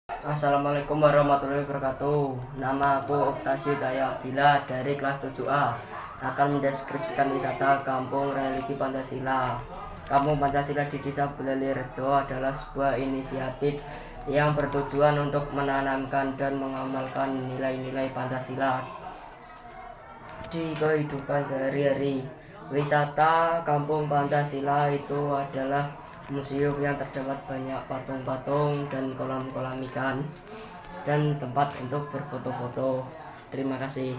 Assalamualaikum warahmatullahi wabarakatuh. Nama aku Oktasi Cahaya Abdillah dari kelas 7A. Akan mendeskripsikan wisata Kampung Religi Pancasila. Kampung Pancasila di Desa Bulelirjo adalah sebuah inisiatif yang bertujuan untuk menanamkan dan mengamalkan nilai-nilai Pancasila di kehidupan sehari-hari. Wisata Kampung Pancasila itu adalah museum yang terdapat banyak patung-patung dan kolam-kolam ikan dan tempat untuk berfoto-foto. Terima kasih.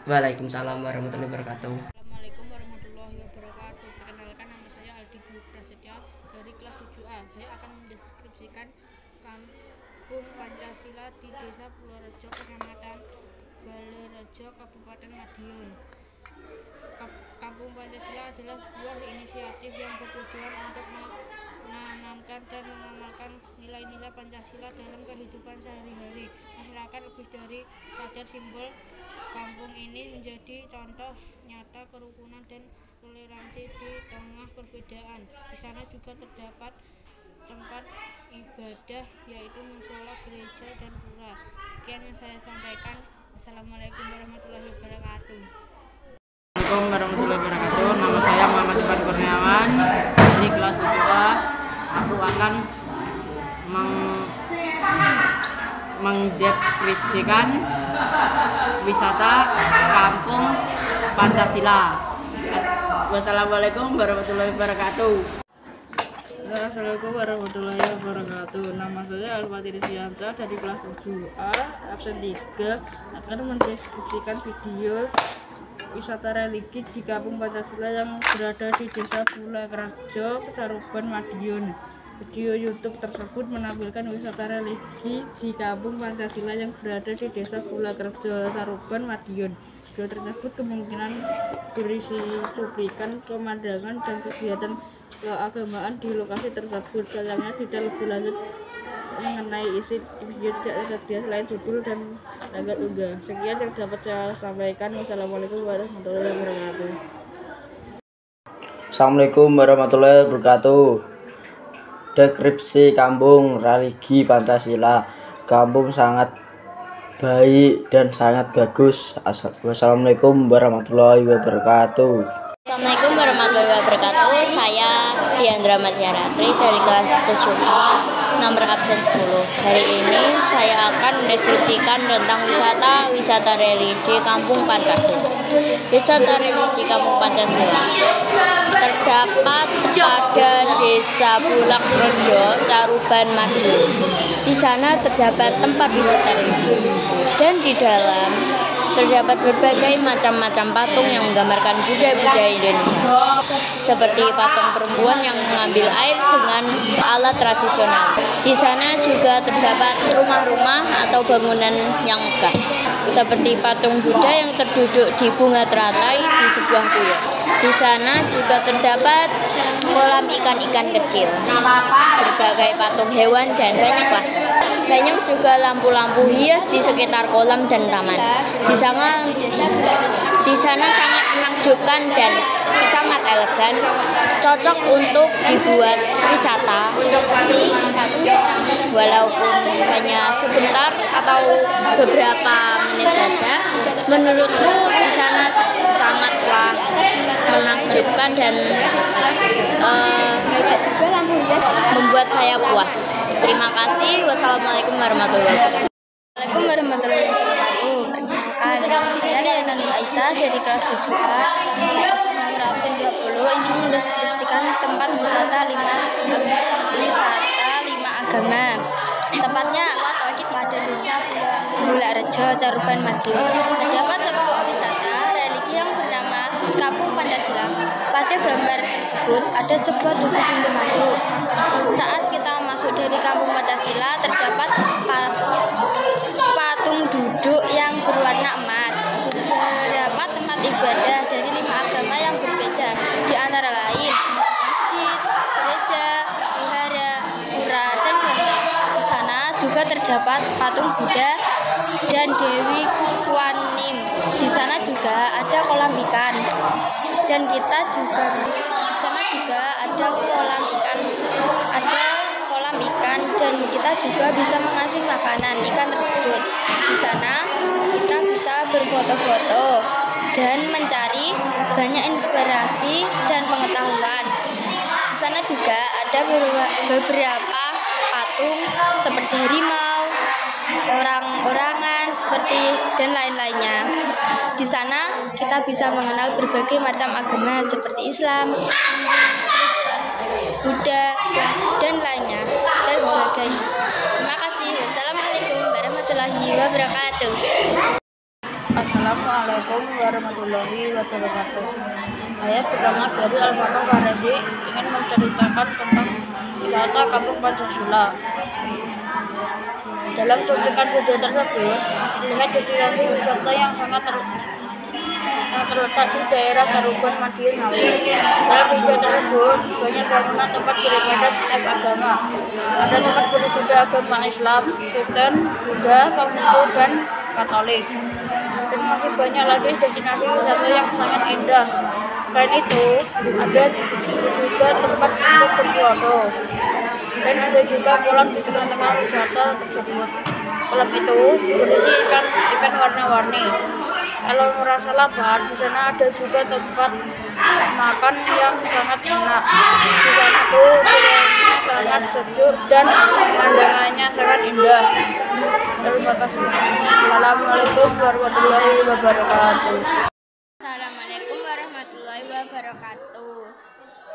Waalaikumsalam warahmatullahi wabarakatuh. Assalamualaikum warahmatullahi wabarakatuh. Perkenalkan, nama saya Aldi Dwi Prasetya dari kelas 7A. Saya akan mendeskripsikan Kampung Pancasila di Desa Purworejo, Kecamatan Balerejo, Kabupaten Madiun. Kampung Pancasila adalah sebuah inisiatif yang bertujuan untuk menanamkan dan mengamalkan nilai-nilai Pancasila dalam kehidupan sehari-hari masyarakat. Lebih dari sekadar simbol, kampung ini menjadi contoh nyata kerukunan dan toleransi di tengah perbedaan. Di sana juga terdapat tempat ibadah, yaitu musola, gereja, dan pura. Sekian yang saya sampaikan. Wassalamualaikum warahmatullahi wabarakatuh. Assalamualaikum warahmatullahi wabarakatuh. Nama saya Muhammad Ivan Kurniawan dari kelas 7A. Aku akan mendeskripsikan wisata Kampung Pancasila. Wassalamualaikum warahmatullahi wabarakatuh. Assalamualaikum warahmatullahi wabarakatuh. Nama saya Alfatiri Sianca dari kelas 7A absen 3 akan mendeskripsikan video wisata religi di Kampung Pancasila yang berada di Desa Bulelirjo, Caruban, Madiun. Video YouTube tersebut menampilkan wisata religi di Kampung Pancasila yang berada di Desa Bulelirjo, Caruban, Madiun. Video tersebut kemungkinan berisi cuplikan pemandangan dan kegiatan keagamaan di lokasi tersebut. Sayangnya tidak lebih lanjut mengenai isi video tidak tersedia selain judul dan tanggal unggah. Sekian yang dapat saya sampaikan. Wassalamualaikum warahmatullahi wabarakatuh. Assalamualaikum warahmatullahi wabarakatuh. Deskripsi Kampung Religi Pancasila. Kampung sangat baik dan sangat bagus. Wassalamualaikum warahmatullahi wabarakatuh. Assalamualaikum warahmatullahi wabarakatuh. Saya Diandra Matyaratri dari kelas 7A nomor absen 10. Hari ini saya akan mendeskripsikan tentang wisata religi Kampung Pancasila. Wisata religi Kampung Pancasila terdapat pada Desa Bulelirjo, Caruban, Madiun. Di sana terdapat tempat wisata religi dan di dalam terdapat berbagai macam-macam patung yang menggambarkan budaya-budaya Indonesia, seperti patung perempuan yang mengambil air dengan alat tradisional. Di sana juga terdapat rumah-rumah atau bangunan yang megah, seperti patung Buddha yang terduduk di bunga teratai di sebuah kuil. Di sana juga terdapat kolam ikan-ikan kecil, berbagai patung hewan, dan banyaklah. Banyak juga lampu-lampu hias di sekitar kolam dan taman. Di sana sangat menakjubkan dan sangat elegan, cocok untuk dibuat wisata. Walaupun hanya sebentar atau beberapa menit saja, menurutku di sana sangatlah menakjubkan dan membuat saya puas. Terima kasih. Wassalamualaikum warahmatullahi wabarakatuh. Assalamualaikum warahmatullahi wabarakatuh. Nama saya Lena Nur Aisyah dari kelas 7A nomor absen 20. Ini mendeskripsikan tempat wisata lima agama. Tempatnya pada Desa Bulelirjo, Caruban, Madiun. Terdapat sebuah wisata religi yang bernama Kampung Pancasila. Pada gambar tersebut ada sebuah tugu pintu masuk. Saat kita masuk dari Kampung Pancasila, terdapat patung duduk yang berwarna emas. Beberapa tempat ibadah dari 5 agama yang berbeda, di antara lain masjid, gereja, wihara, pura, dan kelenteng. Di sana juga terdapat patung Buddha dan Dewi Kuan Yin. Di sana juga ada kolam ikan, dan kita juga di sana juga ada kolam ikan, dan kita juga bisa mengasih makanan ikan tersebut. Di sana kita bisa berfoto-foto dan mencari banyak inspirasi dan pengetahuan. Di sana juga ada beberapa patung seperti harimau, orang-orangan seperti dan lain-lainnya. Di sana kita bisa mengenal berbagai macam agama seperti Islam, Buddha, dan lainnya dan sebagainya. Terima kasih. Wassalamualaikum warahmatullahi wabarakatuh. Assalamualaikum warahmatullahi wabarakatuh. Saya bernama Gary Alfano Faresi, ingin menceritakan tentang wisata Kampung Pancasila. Dalam cuplikan video tersebut, terlihat destinasi wisata yang sangat terletak di daerah Caruban, Madiun, Ngawi. Dalam video tersebut, banyak bangunan tempat beribadah setiap agama. Ada tempat beribadah agama Islam, Kristen, Buddha, Konghucu, dan Katolik. Dan masih banyak lagi destinasi wisata yang sangat indah. Selain itu, ada juga tempat untuk berfoto. Dan ada juga kolam di tengah-tengah wisata tersebut. Kolam itu berisi ikan warna-warni. Kalau merasa lapar, di sana ada juga tempat makan yang sangat enak. Di sana tuh sangat sejuk dan pemandangannya sangat indah. Terima kasih. Assalamualaikum warahmatullahi wabarakatuh. Assalamualaikum warahmatullahi wabarakatuh.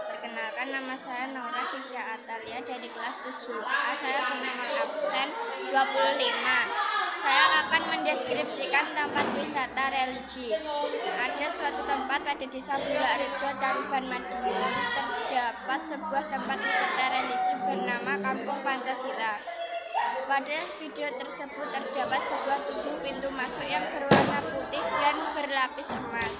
Perkenalkan, nama saya Naura Kisya Atalia dari kelas 7A. Saya nomor absen 25. Saya akan mendeskripsikan tempat wisata religi. Ada suatu tempat pada desa Bularejo, Caruban, Madiun. Terdapat sebuah tempat wisata religi bernama Kampung Pancasila. Pada video tersebut terdapat sebuah tugu pintu masuk yang berwarna putih dan berlapis emas.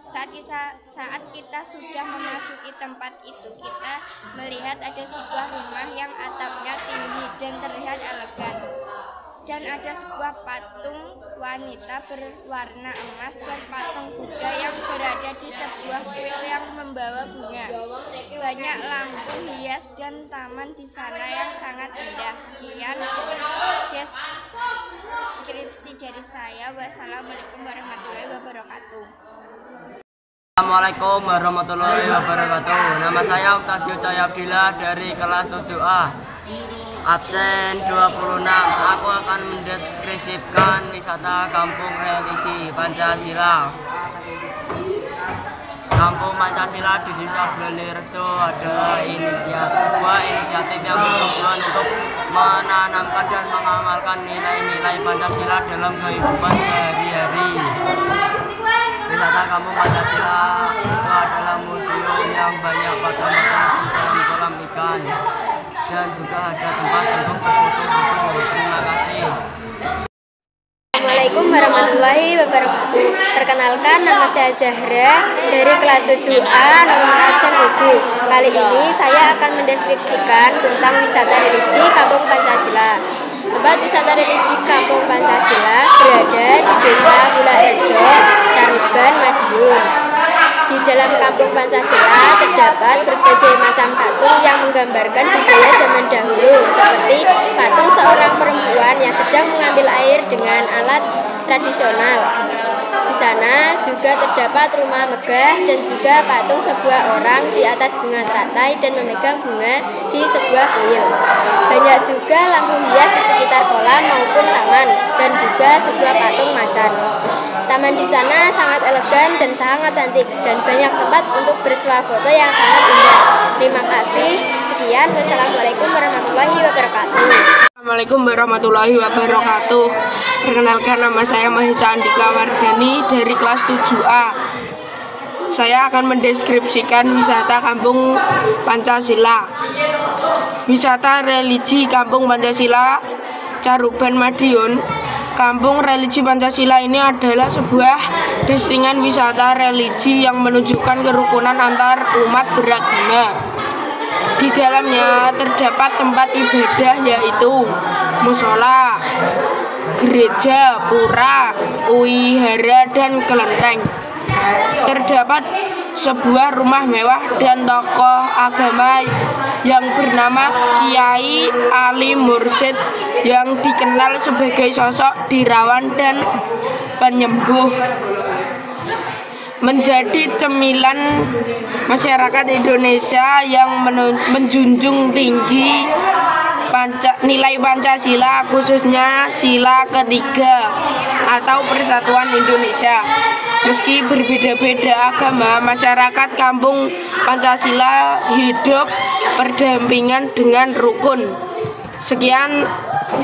Saat kita sudah memasuki tempat itu, kita melihat ada sebuah rumah yang atapnya tinggi dan terlihat elegan. Dan ada sebuah patung wanita berwarna emas dan patung Buddha yang berada di sebuah kuil yang membawa bunga. Banyak lampu hias dan taman di sana yang sangat indah. Sekian deskripsi dari saya. Wassalamualaikum warahmatullahi wabarakatuh. Assalamualaikum warahmatullahi wabarakatuh. Nama saya Octasio Cahaya Abdillah dari kelas 7A. Absen 26. Aku akan mendeskripsikan wisata Kampung Religi Pancasila. Kampung Pancasila di Desa Bularejo adalah sebuah inisiatif yang bertujuan untuk menanamkan dan mengamalkan nilai-nilai Pancasila dalam kehidupan sehari-hari. Wisata Kampung Pancasila itu adalah museum yang banyak patung-patung kolam-kolam ikan, dan juga ada tempat untuk berfoto-foto. Terima kasih. Assalamualaikum warahmatullahi wabarakatuh. Perkenalkan, nama saya Zahra dari kelas 7A nomor absen 7. Kali ini saya akan mendeskripsikan tentang wisata religi Kampung Pancasila. Tempat wisata religi Kampung Pancasila berada di Desa Bularejo, Caruban, Madiun. Di dalam Kampung Pancasila terdapat berbagai macam patung yang menggambarkan budaya zaman dahulu, seperti patung seorang perempuan yang sedang mengambil air dengan alat tradisional. Di sana juga terdapat rumah megah dan juga patung sebuah orang di atas bunga teratai dan memegang bunga di sebuah kuil. Banyak juga lampu hias di sekitar kolam maupun taman, dan juga sebuah patung macan. Taman di sana sangat elegan dan sangat cantik, dan banyak tempat untuk bersuah foto yang sangat indah. Terima kasih. Sekian. Wassalamualaikum warahmatullahi wabarakatuh. Assalamualaikum warahmatullahi wabarakatuh. Perkenalkan, nama saya Mahesa Andika Wardani dari kelas 7A. Saya akan mendeskripsikan wisata Kampung Pancasila. Wisata religi Kampung Pancasila Caruban, Madiun. Kampung Religi Pancasila ini adalah sebuah destinasi wisata religi yang menunjukkan kerukunan antar umat beragama. Di dalamnya terdapat tempat ibadah yaitu musola, gereja, pura, wihara, dan kelenteng. Terdapat sebuah rumah mewah dan tokoh agama yang bernama Kiai Ali Mursyid yang dikenal sebagai sosok dirawan dan penyembuh, menjadi cemilan masyarakat Indonesia yang menjunjung tinggi nilai Pancasila, khususnya sila ketiga atau Persatuan Indonesia. Meski berbeda-beda agama, masyarakat kampung Pancasila hidup berdampingan dengan rukun. Sekian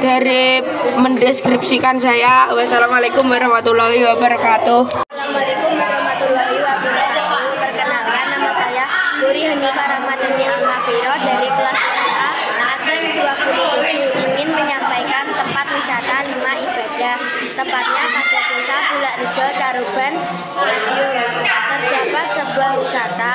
dari mendeskripsikan saya. Wassalamualaikum warahmatullahi wabarakatuh. Assalamualaikum warahmatullahi wabarakatuh. Perkenalkan, nama saya Puri Hanifah Ramadhani Almafiro dari kelas A absen 27, ingin menyampaikan tempat wisata 5 ibadah, tepatnya pada Desa Bulakrejo, Caruban, Madiun. Terdapat sebuah wisata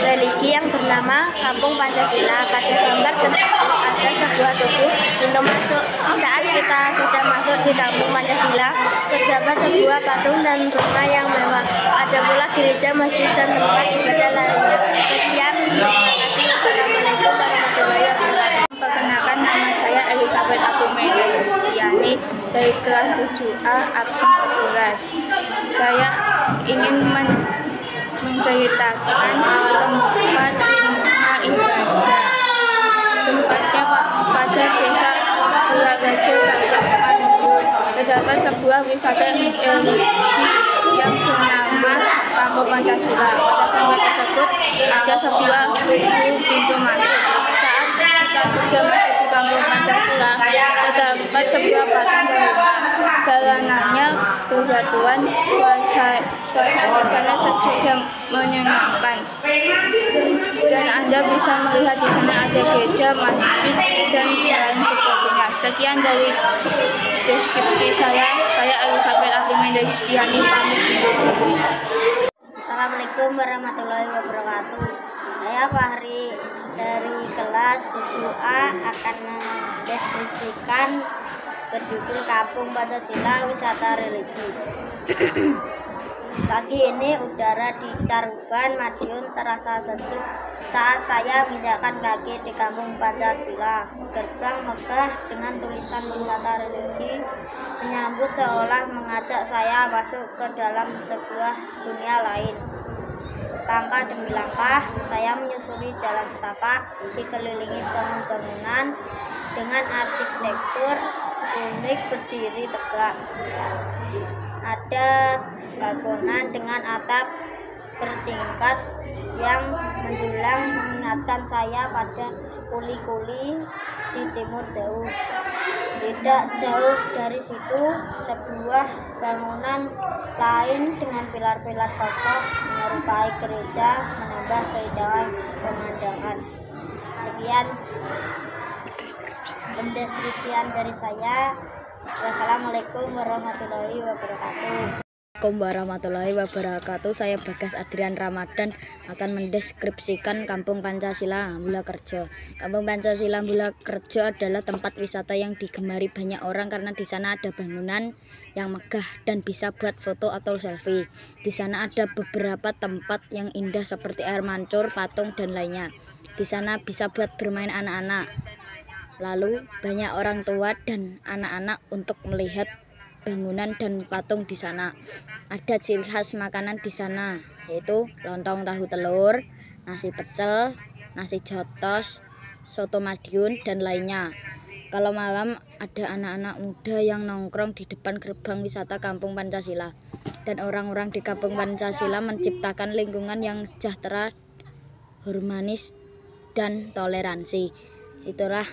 religi yang bernama Kampung Pancasila. Pada gambar tersebut ada sebuah tugu pintu masuk. Saat kita sudah masuk di Kampung Pancasila, terdapat sebuah patung dan rumah yang mewah. Ada pula gereja, masjid, dan tempat ibadah lainnya. Sekian, terima kasih. Wassalamualaikum warahmatullahi wabarakatuh. Perkenalkan, nama saya Elizabeth Abumeda Kristiani dari kelas 7A absen 11. Saya ingin menceritakan tempat rumah ibadah. Tempatnya pada Desa Bulakrejo, Caruban, Madiun. Terdapat sebuah wisata religi yang bernama Kampung Pancasila. Pada tempat tersebut ada sebuah pintu masuk. Saat kita sudah masuk di Kampung Pancasila, terdapat sebuah patung dan rumah. Jalanannya berbatuan, suasana sana sejuk dan menyenangkan. Dan Anda bisa melihat di sana ada gereja, masjid, dan lain sebagainya. Sekian dari deskripsi saya Elizabeth Abumeda Kristiani, pamit undur diri. Assalamualaikum warahmatullahi wabarakatuh. Saya Fahri dari kelas 7A akan mendeskripsikan berjudul Kampung Pancasila Wisata Religi. Pagi ini udara di Caruban, Madiun terasa sejuk saat saya menginjakkan kaki di Kampung Pancasila. Gerbang megah dengan tulisan wisata religi menyambut seolah mengajak saya masuk ke dalam sebuah dunia lain. Langkah demi langkah, saya menyusuri jalan setapak dikelilingi bangunan-bangunan dengan arsitektur unik berdiri tegak. Ada bangunan dengan atap bertingkat yang menjulang mengingatkan saya pada kuli-kuli di timur jauh. Tidak jauh dari situ, sebuah bangunan lain dengan pilar-pilar kokoh menyerupai gereja menambah keindahan pemandangan. Sekian pendeskripsian dari saya. Wassalamualaikum warahmatullahi wabarakatuh. Assalamualaikum warahmatullahi wabarakatuh. Saya Bagas Adrian Ramadan akan mendeskripsikan Kampung Pancasila Bulakrejo. Kampung Pancasila Bulakrejo adalah tempat wisata yang digemari banyak orang karena di sana ada bangunan yang megah dan bisa buat foto atau selfie. Di sana ada beberapa tempat yang indah seperti air mancur, patung, dan lainnya. Di sana bisa buat bermain anak-anak. Lalu banyak orang tua dan anak-anak untuk melihat bangunan dan patung di sana. Ada ciri khas makanan di sana, yaitu lontong tahu telur, nasi pecel, nasi jotos, soto Madiun, dan lainnya. Kalau malam ada anak-anak muda yang nongkrong di depan gerbang wisata Kampung Pancasila. Dan orang-orang di Kampung Pancasila menciptakan lingkungan yang sejahtera, humanis, dan toleransi. Itulah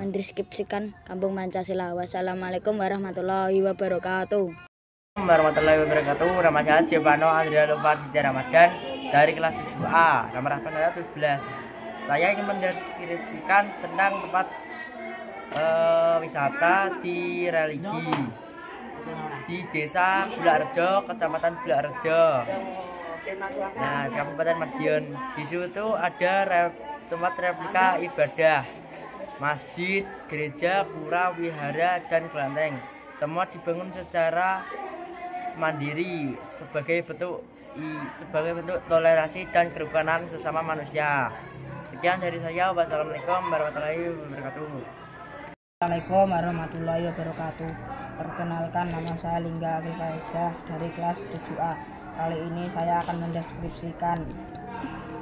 mendeskripsikan Kampung Pancasila. Wassalamualaikum warahmatullahi wabarakatuh. Warahmatullahi wabarakatuh. Nama saya Jepano Andrea Lova Ramadan dari kelas 7A, nomor absen 17. Saya ingin mendeskripsikan tentang tempat wisata di religi di Desa Bulakrejo, Kecamatan Bulakrejo, nah, Kabupaten Madiun. Di situ ada tempat replika ibadah, masjid, gereja, pura, wihara, dan kelenteng. Semua dibangun secara mandiri sebagai bentuk toleransi dan kerukunan sesama manusia. Sekian dari saya. Wassalamualaikum warahmatullahi wabarakatuh. Assalamualaikum warahmatullahi wabarakatuh. Perkenalkan, nama saya Lingga Akil Faisyah dari kelas 7A. Kali ini saya akan mendeskripsikan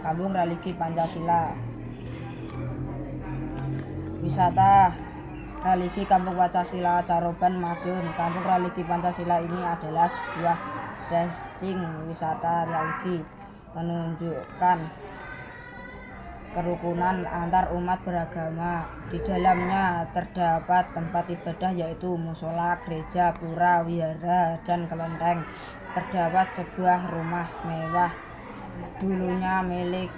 Kampung Religi Pancasila. Wisata religi Kampung Pancasila Caruban Madiun. Kampung Religi Pancasila ini adalah sebuah destinasi wisata religi, menunjukkan kerukunan antar umat beragama. Di dalamnya terdapat tempat ibadah yaitu musola, gereja, pura, wihara, dan kelenteng. Terdapat sebuah rumah mewah dulunya milik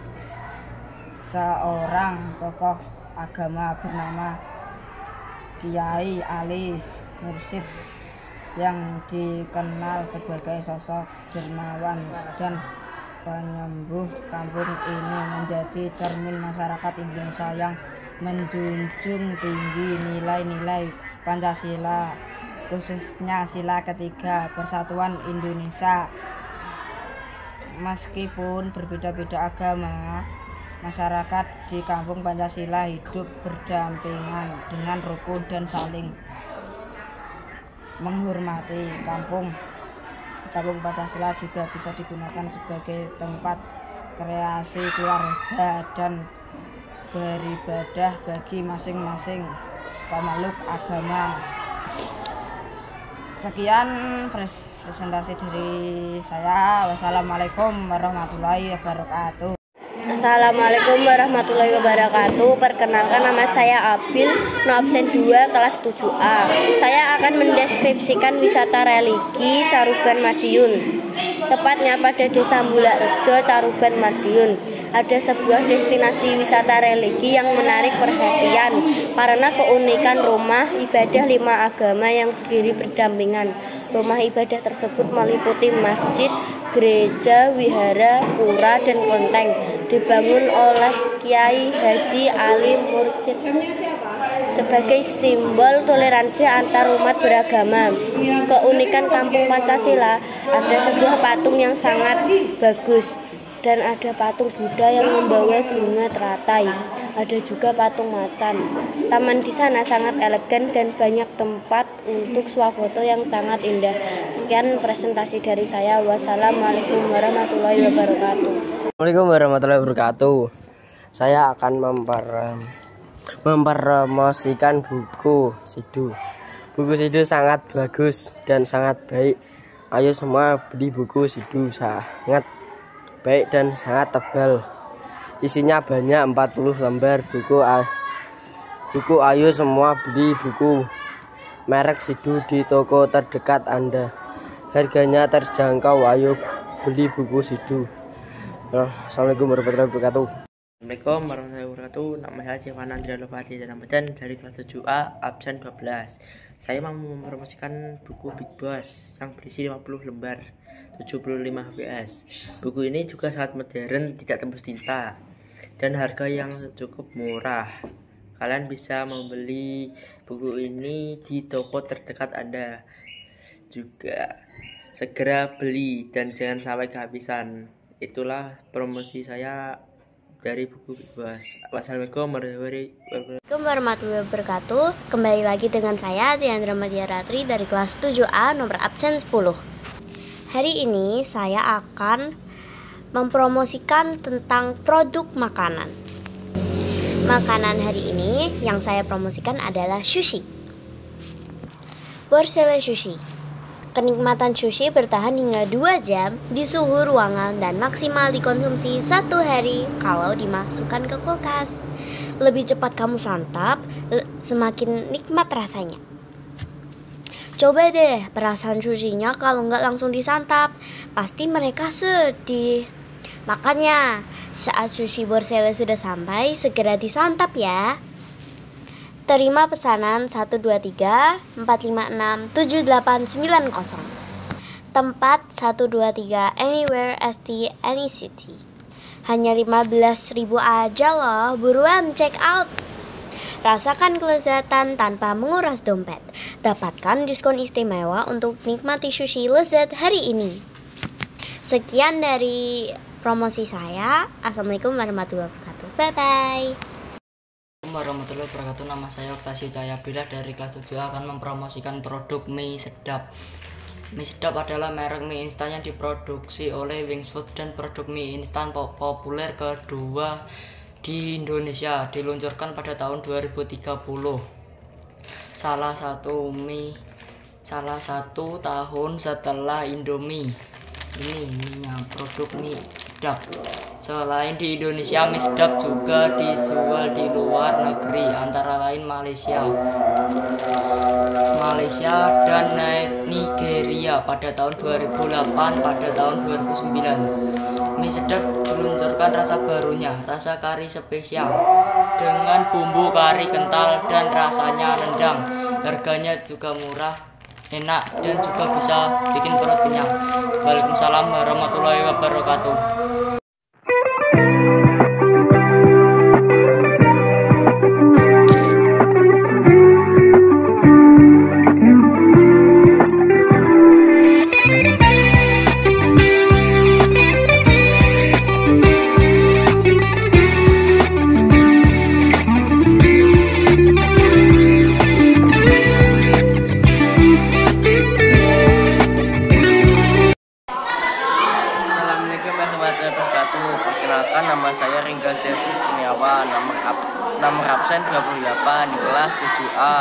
seorang tokoh agama bernama Kiai Ali Mursyid yang dikenal sebagai sosok dermawan dan penyembuh. Kampung ini menjadi cermin masyarakat Indonesia yang menjunjung tinggi nilai-nilai Pancasila, khususnya sila ketiga Persatuan Indonesia. Meskipun berbeda-beda agama, masyarakat di Kampung Pancasila hidup berdampingan dengan rukun dan saling menghormati. Kampung Pancasila juga bisa digunakan sebagai tempat kreasi keluarga dan beribadah bagi masing-masing pemeluk agama. Sekian presentasi dari saya. Wassalamualaikum warahmatullahi wabarakatuh. Assalamualaikum warahmatullahi wabarakatuh. Perkenalkan, nama saya Abil, no absen 2, kelas 7A. Saya akan mendeskripsikan wisata religi Caruban Madiun. Tepatnya pada Desa Bulakrejo, Caruban Madiun. Ada sebuah destinasi wisata religi yang menarik perhatian karena keunikan rumah ibadah 5 agama yang berdiri berdampingan. Rumah ibadah tersebut meliputi masjid, gereja, wihara, pura, dan kelenteng. Dibangun oleh Kiai Haji Ali Mursyid sebagai simbol toleransi antar umat beragama. Keunikan Kampung Pancasila, ada sebuah patung yang sangat bagus dan ada patung Buddha yang membawa bunga teratai. Ada juga patung macan. Taman di sana sangat elegan dan banyak tempat untuk swafoto yang sangat indah. Sekian presentasi dari saya. Wassalamualaikum warahmatullahi wabarakatuh. Assalamualaikum warahmatullahi wabarakatuh. Saya akan mempromosikan buku Sidu. Buku Sidu sangat bagus dan sangat baik. Ayo semua beli buku Sidu, sangat baik dan sangat tebal. Isinya banyak, 40 lembar buku. Ayo semua beli buku merek Sidu di toko terdekat Anda. Harganya terjangkau. Ayo beli buku Sidu. Assalamualaikum warahmatullahi wabarakatuh. Assalamualaikum warahmatullahi wabarakatuh. Nama saya Jevan Andrea Lovati Ramadan dari kelas 7A absen 12. Saya mau mempromosikan buku Big Boss yang berisi 50 lembar 75 fps. Buku ini juga sangat modern, tidak tembus tinta, dan harga yang cukup murah. Kalian bisa membeli buku ini di toko terdekat Anda. Juga segera beli dan jangan sampai kehabisan. Itulah promosi saya dari buku Big Boss. Wassalamualaikum warahmatullahi Wabarakatuh. Kembali lagi dengan saya Diandra Madiaratri dari kelas 7A nomor absen 10. Hari ini saya akan mempromosikan tentang produk makanan. Makanan hari ini yang saya promosikan adalah sushi. Borsele Sushi. Kenikmatan sushi bertahan hingga 2 jam di suhu ruangan dan maksimal dikonsumsi 1 hari kalau dimasukkan ke kulkas. Lebih cepat kamu santap, semakin nikmat rasanya. Coba deh perasaan sushinya kalau nggak langsung disantap, pasti mereka sedih. Makanya saat sushi Borsele sudah sampai, segera disantap ya. Terima pesanan 123 456 7890. Tempat 123 Anywhere ST Any City. Hanya 15.000 aja loh, buruan check out. Rasakan kelezatan tanpa menguras dompet. Dapatkan diskon istimewa untuk nikmati sushi lezat hari ini. Sekian dari promosi saya. Assalamualaikum warahmatullahi wabarakatuh. Bye-bye. Assalamualaikum warahmatullahi wabarakatuh. Nama saya Oktasi Cahaya Abdillah dari kelas 7A akan mempromosikan produk mie sedap. Mie sedap adalah merek mie instan yang diproduksi oleh Wings Food dan produk mie instan populer kedua di Indonesia, diluncurkan pada tahun 2030. Salah satu tahun setelah Indomie. Ininya produk mie sedap. Selain di Indonesia, mie sedap juga dijual di luar negeri, antara lain Malaysia dan Nigeria pada tahun 2008, pada tahun 2009. Mie sedap meluncurkan rasa barunya, rasa kari spesial dengan bumbu kari kental dan rasanya rendang. Harganya juga murah, enak, dan juga bisa bikin perut kenyang. Waalaikumsalam warahmatullahi wabarakatuh. Perkenalkan, nama saya Ringga Jeffrey Kurniawan, nomor absen 28 di kelas 7A.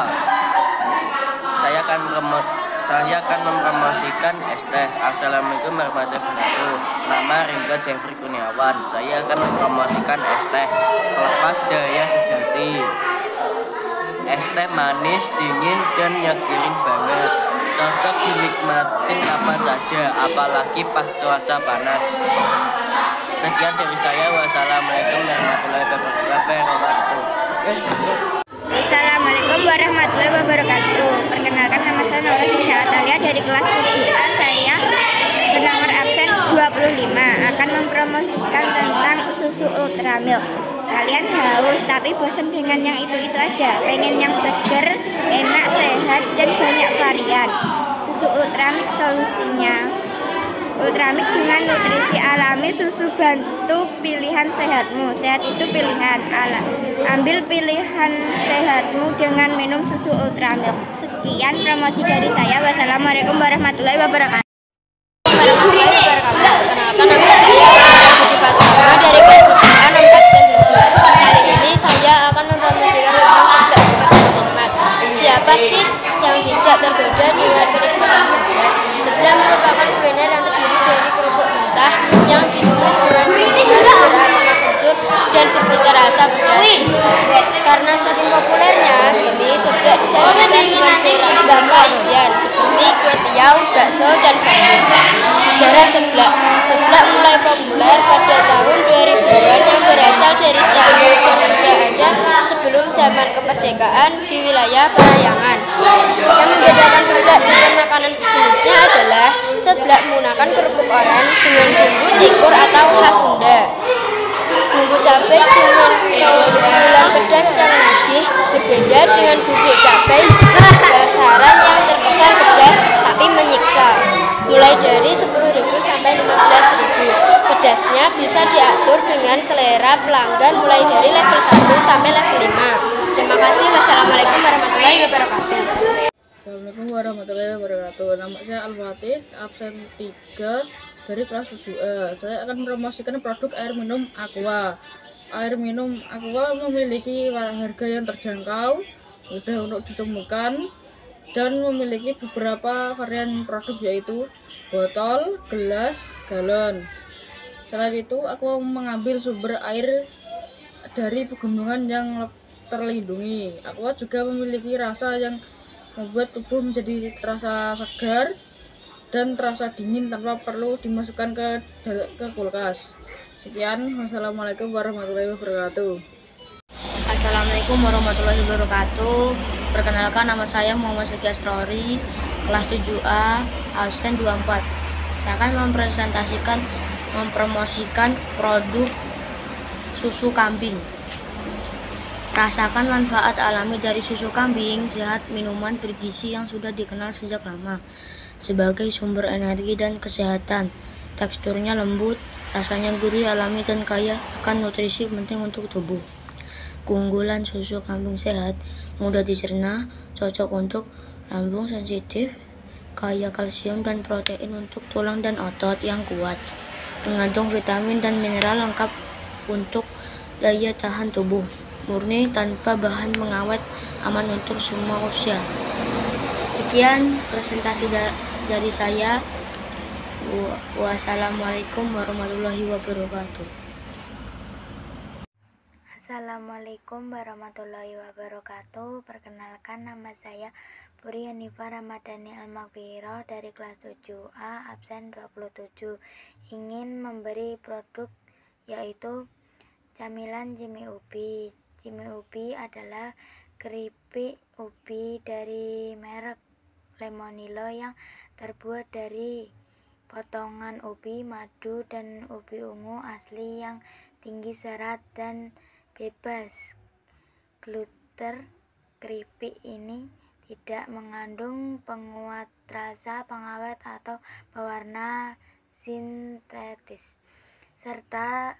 Saya akan mempromosikan es teh. Assalamualaikum warahmatullahi wabarakatuh. Nama Ringga Jeffrey Kurniawan. Saya akan mempromosikan es teh Pelepas Daya Sejati. Es teh manis, dingin, dan nyegerin banget. Cocok dinikmatin kapan saja, apalagi pas cuaca panas. Sekian dari saya. Wassalamualaikum warahmatullahi wabarakatuh. Assalamualaikum warahmatullahi wabarakatuh. Perkenalkan, nama saya Nora Hisya Atalia dari kelas 7A. Saya bernomor absen 25 akan mempromosikan tentang susu Ultramilk. Kalian haus tapi bosan dengan yang itu-itu aja, pengen yang seger, enak, sehat, dan banyak varian. Susu Ultramilk solusinya. Ultramilk dengan nutrisi alami, susu bantu pilihan sehatmu. Sehat itu pilihan. Ambil pilihan sehatmu dengan minum susu Ultramilk. Sekian promosi dari saya. Wassalamualaikum warahmatullahi wabarakatuh. Perkenalkan, nama saya Sarah Budi Fatima dari kelas 7A nomor absen 7. Kali ini saya akan mempromosikan tentang seblak sebatas nikmat. Siapa sih yang tidak tergoda dengan kenikmatan seblak? Seblak merupakan kuliner yang terdiri dari kerupuk mentah yang ditumis dengan bumbu khas beraroma kencur dan bercita rasa pedas. Karena saking populernya, ini seblak disajikan dengan beberapa isian seperti kue tiaw, bakso, dan sosis. Sejarah seblak. Seblak mulai populer pada tahun 2000-an yang berasal dari Cianjur dan sudah ada sebelum zaman kemerdekaan di wilayah Parayangan. Yang membedakan seblak dengan makanan sejenisnya adalah seblak menggunakan kerupuk oren dengan bumbu cikur atau khas Sunda. Bumbu cabai dengan keunggulan pedas yang nagih berbeda dengan bubuk cabai dasaran yang terkesan pedas tapi menyiksa. Mulai dari 10.000 sampai 15.000. Pedasnya bisa diatur dengan selera pelanggan mulai dari level 1 sampai level 5. Terima kasih. Wassalamualaikum warahmatullahi wabarakatuh. Assalamualaikum warahmatullahi wabarakatuh. Nama saya Al-Fatih, absen 3 dari kelas 7A. Saya akan mempromosikan produk air minum Aqua. Air minum Aqua memiliki harga yang terjangkau, mudah untuk ditemukan, dan memiliki beberapa varian produk yaitu botol, gelas, galon. Selain itu, Aqua mengambil sumber air dari pegunungan yang terlindungi. Aqua juga memiliki rasa yang membuat tubuh menjadi terasa segar dan terasa dingin tanpa perlu dimasukkan ke kulkas. Sekian, wassalamualaikum warahmatullahi wabarakatuh. Assalamualaikum warahmatullahi wabarakatuh. Perkenalkan, nama saya Muhammad Siti Asrori, kelas 7A, absen 24. Saya akan mempromosikan produk susu kambing. Rasakan manfaat alami dari susu kambing, sehat, minuman bergizi yang sudah dikenal sejak lama sebagai sumber energi dan kesehatan. Teksturnya lembut, Rasanya gurih, alami, dan kaya akan nutrisi penting untuk tubuh. Keunggulan susu kambing sehat, mudah dicerna, cocok untuk lambung sensitif, kaya kalsium dan protein untuk tulang dan otot yang kuat. Mengandung vitamin dan mineral lengkap untuk daya tahan tubuh. Murni tanpa bahan pengawet, aman untuk semua usia. Sekian presentasi dari saya. Wassalamualaikum warahmatullahi wabarakatuh. Assalamualaikum warahmatullahi wabarakatuh. Perkenalkan, nama saya Puri Hanifa Ramadhani Al-Maghfirah dari kelas 7A absen 27. Ingin memberi produk yaitu camilan Jimmy Ubi. Jimmy Ubi adalah keripik ubi dari merek Lemonilo yang terbuat dari potongan ubi, madu, dan ubi ungu asli yang tinggi serat dan bebas gluten. Keripik ini tidak mengandung penguat rasa, pengawet, atau pewarna sintetis, serta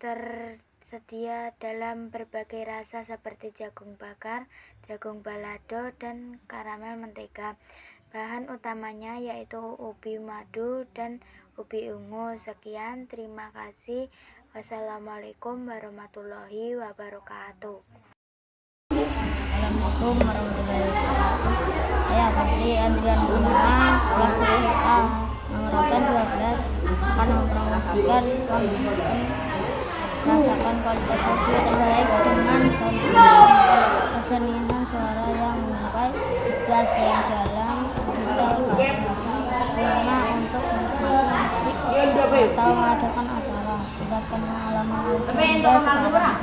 tersedia dalam berbagai rasa seperti jagung bakar, jagung balado, dan karamel mentega. Bahan utamanya yaitu ubi madu dan ubi ungu. Sekian, terima kasih. Wassalamualaikum warahmatullahi wabarakatuh. Assalamualaikum warahmatullahi wabarakatuh. Saya Putri Andrian Bunga, kelas 7A, nomor absen 12, akan mempromosikan sound system. Rasakan kualitas audio terbaik dengan sound system, kejernihan suara yang mencapai, gas yang dalam, detail guna untuk menikmati musik atau mengadakan acara. Tingkatkan pengalaman Anda sekarang.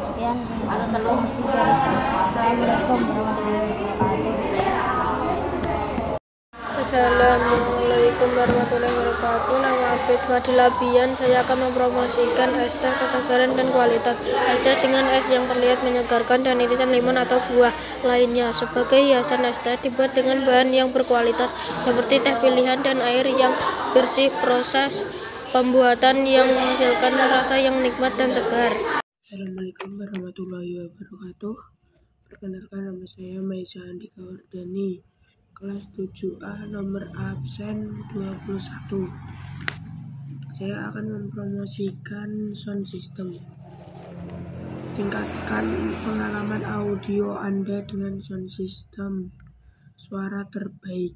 Sekian, terima kasih dari saya. Assalamualaikum warahmatullahi wabarakatuh. Assalamualaikum warahmatullahi wabarakatuh. Nama Abid Fadilabian. Saya akan mempromosikan es teh kesegaran dan kualitas. Es teh dengan es yang terlihat menyegarkan dan irisan limon atau buah lainnya. Sebagai hiasan, es teh dibuat dengan bahan yang berkualitas seperti teh pilihan dan air yang bersih. Proses pembuatan yang menghasilkan rasa yang nikmat dan segar. Assalamualaikum warahmatullahi wabarakatuh. Perkenalkan, nama saya Maisa Andika Wardani, kelas 7A, nomor absen 21. Saya akan mempromosikan sound system. Tingkatkan pengalaman audio Anda dengan sound system suara terbaik.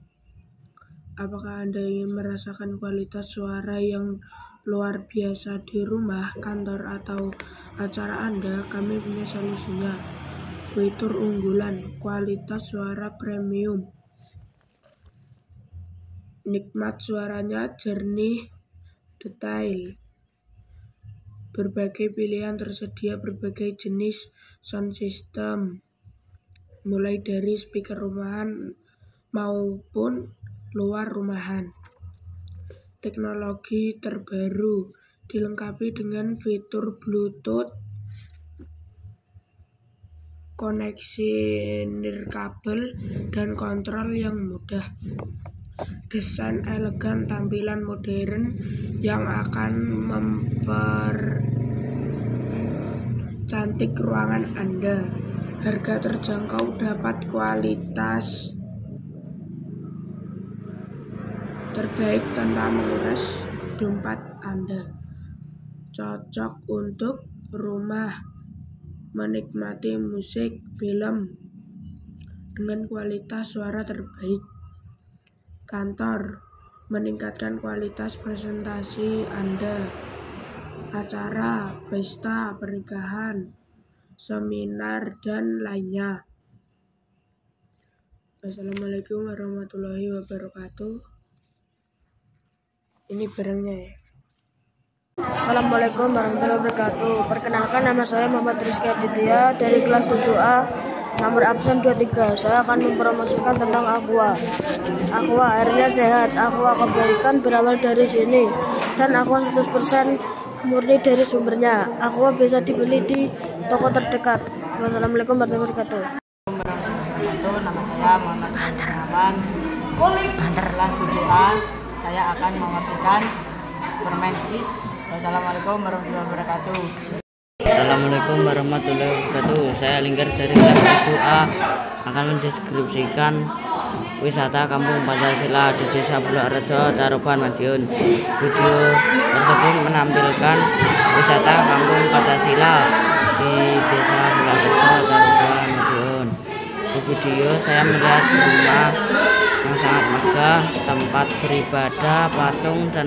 Apakah Anda ingin merasakan kualitas suara yang luar biasa di rumah, kantor, atau acara Anda? Kami punya solusinya. Fitur unggulan, kualitas suara premium. Nikmat suaranya jernih, detail. Berbagai pilihan tersedia, berbagai jenis sound system, mulai dari speaker rumahan maupun luar rumahan. Teknologi terbaru dilengkapi dengan fitur Bluetooth, koneksi nirkabel, dan kontrol yang mudah. Desain elegan, tampilan modern yang akan mempercantik ruangan Anda. Harga terjangkau, dapat kualitas terbaik tanpa menguras dompet Anda. Cocok untuk rumah, menikmati musik, film dengan kualitas suara terbaik. Kantor, meningkatkan kualitas presentasi Anda. Acara, pesta, pernikahan, seminar, dan lainnya. Wassalamualaikum warahmatullahi wabarakatuh. Ini barangnya ya. Assalamualaikum warahmatullahi wabarakatuh. Perkenalkan, nama saya Muhammad Rizky Aditya dari kelas 7A, nomor absen 23. Saya akan mempromosikan tentang Aqua. Aqua airnya sehat, Aqua kebaikan berawal dari sini, dan Aqua 100% murni dari sumbernya. Aqua bisa dibeli di toko terdekat. Wassalamualaikum warahmatullahi wabarakatuh. Nama saya Muhammad Rahman, kelas 7A. Saya akan mempromosikan Permenkes. Wassalamualaikum warahmatullahi wabarakatuh. Assalamualaikum warahmatullahi wabarakatuh. Saya Linggar dari kelas 7A akan mendeskripsikan wisata Kampung Pancasila di Desa Bulakrejo, Caruban, Madiun. Video tersebut menampilkan wisata Kampung Pancasila di Desa Bulakrejo, Caruban, Madiun. Di video saya melihat rumah yang sangat megah, tempat beribadah, patung, dan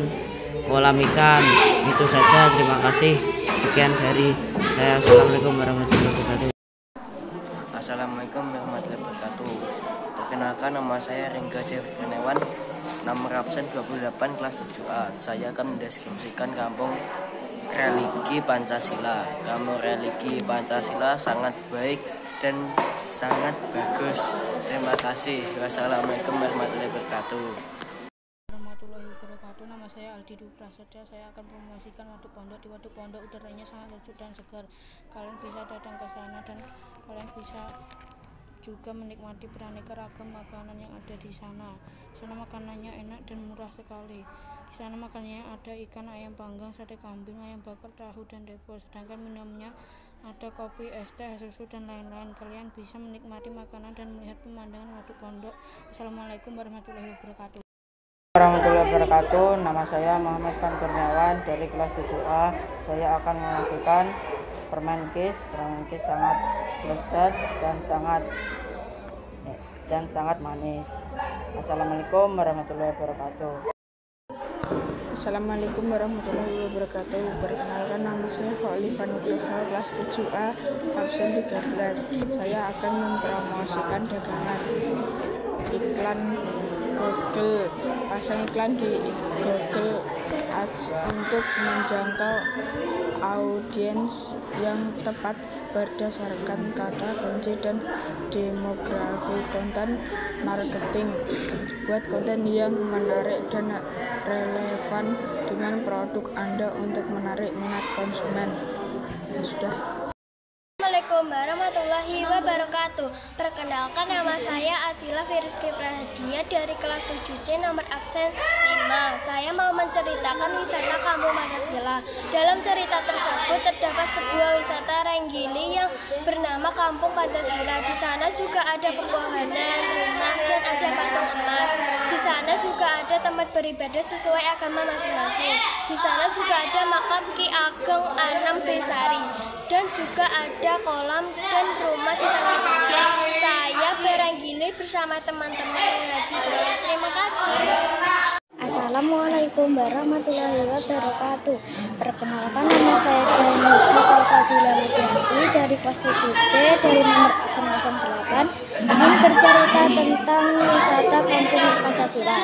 kolam ikan. Itu saja, terima kasih. Sekian dari saya. Assalamualaikum warahmatullahi wabarakatuh. Assalamualaikum warahmatullahi wabarakatuh. Perkenalkan, nama saya Rengga Jeffrenewan, nomor absen 28 kelas 7A. Saya akan mendeskripsikan Kampung Religi Pancasila. Kampung Religi Pancasila sangat baik dan sangat bagus. Terima kasih. Wassalamualaikum warahmatullahi wabarakatuh. Warahmatullahi wabarakatuh. Nama saya Aldi Dwi Prasetya. Saya akan promosikan Waduk Pondok. Di Waduk Pondok udaranya sangat sejuk dan segar. Kalian bisa datang ke sana dan kalian bisa juga menikmati beraneka ragam makanan yang ada di sana. Di sana makanannya enak dan murah sekali. Di sana makanannya ada ikan, ayam panggang, sate kambing, ayam bakar, tahu, dan depol. Sedangkan minumnya ada kopi, es teh, susu, dan lain-lain. Kalian bisa menikmati makanan dan melihat pemandangan Waduk Pondok. Assalamualaikum warahmatullahi wabarakatuh. Warahmatullahi wabarakatuh. Nama saya Muhammad Fan Kurniawan dari kelas 7A. Saya akan menyaksikan Permenkes. Permenkes sangat lezat dan sangat manis. Assalamualaikum warahmatullahi wabarakatuh. Assalamualaikum warahmatullahi wabarakatuh. Perkenalkan, nama saya Fa'lifan Nugraha, kelas 7A, absen 13. Saya akan mempromosikan dagangan. Iklan Google, pasang iklan di Google Ads untuk menjangkau audiens yang tepat berdasarkan kata kunci dan demografi. Konten marketing, buat konten yang menarik dan relevan dengan produk Anda untuk menarik minat konsumen. Sudah. Assalamualaikum warahmatullahi wabarakatuh. Perkenalkan, nama saya Asila Firiski Prahadia dari kelas 7C nomor absen 5. Saya mau menceritakan wisata Kampung Pancasila. Dalam cerita tersebut terdapat sebuah wisata Renggili yang bernama Kampung Pancasila. Di sana juga ada pepohonan, rumah, dan ada patung emas. Di sana juga ada tempat beribadah sesuai agama masing-masing. Di sana juga ada makam Ki Ageng Anam Besari. Dan juga ada kolam dan rumah di tengah-tengah. Saya Berenggili bersama teman-teman mengaji saya. Terima kasih. Assalamualaikum warahmatullahi wabarakatuh. Perkenalkan, nama saya Danusa Salsabila Ludianti dari kelas 7C dari nomor absen 08 akan bercerita tentang wisata Kampung Pancasila.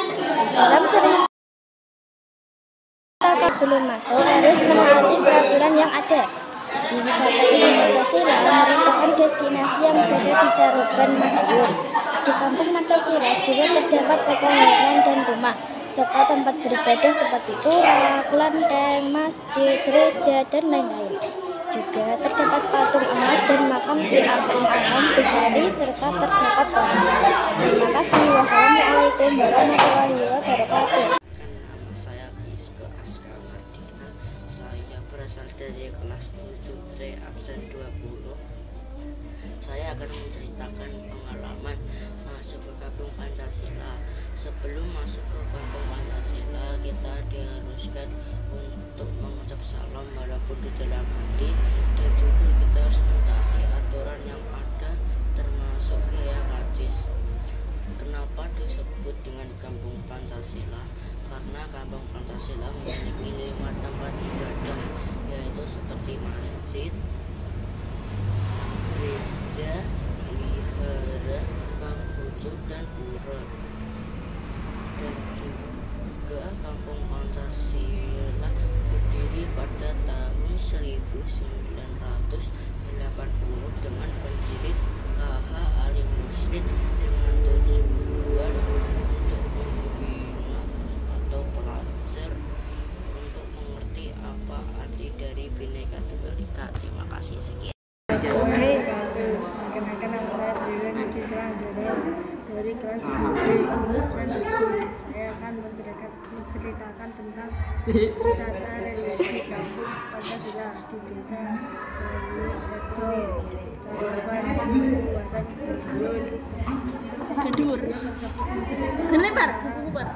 Dalam cerita belum masuk harus menaati peraturan yang ada. Di wisata Kampung Pancasila merupakan destinasi yang berada di Caruban, Madiun. Di Kampung Pancasila juga terdapat pepohonan dan rumah, serta tempat beribadah seperti pura, kelenteng, masjid, gereja, dan lain-lain. Juga terdapat patung emas dan makam Ki Ageng Anam Besari serta terdapat kolam. Terima kasih. Wassalamualaikum warahmatullahi wabarakatuh. Berasal dari kelas 7C absen 20. Saya akan menceritakan pengalaman masuk ke Kampung Pancasila. Sebelum masuk ke Kampung Pancasila, kita diharuskan untuk mengucap salam walaupun di dalam hati, dan juga kita harus mentaati aturan yang ada, termasuk biaya karcis. Kenapa disebut dengan Kampung Pancasila? Karena Kampung Pancasila memiliki 5 tempat ibadah, yaitu seperti masjid, gereja, wihara, kampucu, dan pura. Dan juga Kampung Pancasila berdiri pada tahun 1980 dengan pendiri KH Ali Musyrid dengan tujuan untuk membina atau pelajar untuk mengerti apa arti dari Bhinneka Tunggal Ika. Terima kasih. Sekian. Perkenalkan, nama saya Brian Citra Anggara dari kelas 7B. Saya akan akan menceritakan tentang wisata religi kampus Pancasila di Desa Bulurejo, Caruban, Kabupaten Kedua. Kenapa? Buku Pak.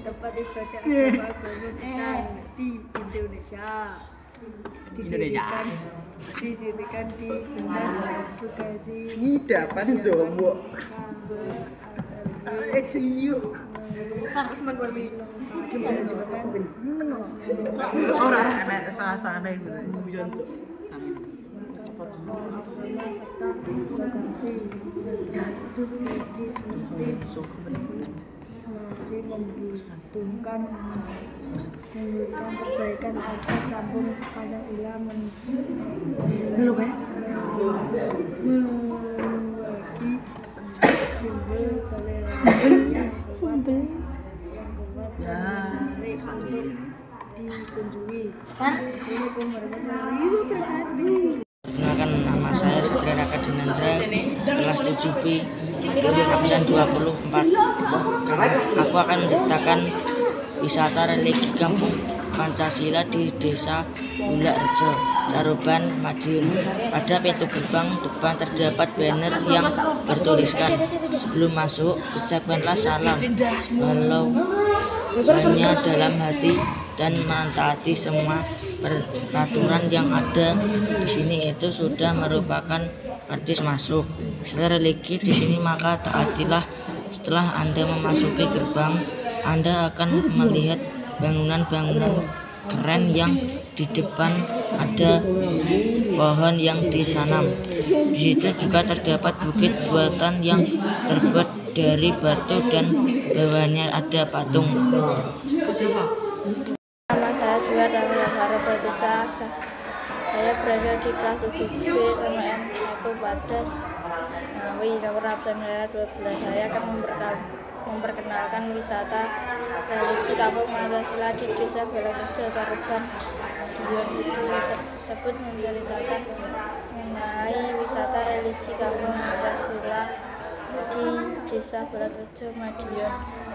Tempat ibadah agama besar di Indonesia. Didirikan di Benar Bekasi. Dapat Jawa. Orang anak sasana itu masih membutuhkan perbaikan agar kampung Pancasila menjadi simbol toleransi dikunjungi. Perkenalkan, nama saya Satria Raka Dinandra, kelas 7B, absen 24. Aku akan menceritakan wisata religi kampung Pancasila di Desa Bulurejo, Caruban, Madiun. Pada pintu gerbang depan terdapat banner yang bertuliskan, "Sebelum masuk, ucapkanlah salam, walau hanya dalam hati, dan mentaati semua peraturan yang ada di sini." Itu sudah merupakan artis masuk. Setelah religi di sini, maka taatilah. Setelah Anda memasuki gerbang, Anda akan melihat bangunan-bangunan keren yang di depan ada pohon yang ditanam. Di situ juga terdapat bukit buatan yang terbuat dari batu dan bawahnya ada patung. Nama saya Juar Damar Batisa. Saya berada di kelas 7B sama M1 Padas. Nomor absen saya 12. Saya akan memperkenalkan wisata religi kampung Pancasila di Desa Bulurejo, Caruban, Madiun. Tersebut menceritakan mengenai wisata religi kampung Pancasila di Desa Bulurejo, Madiun.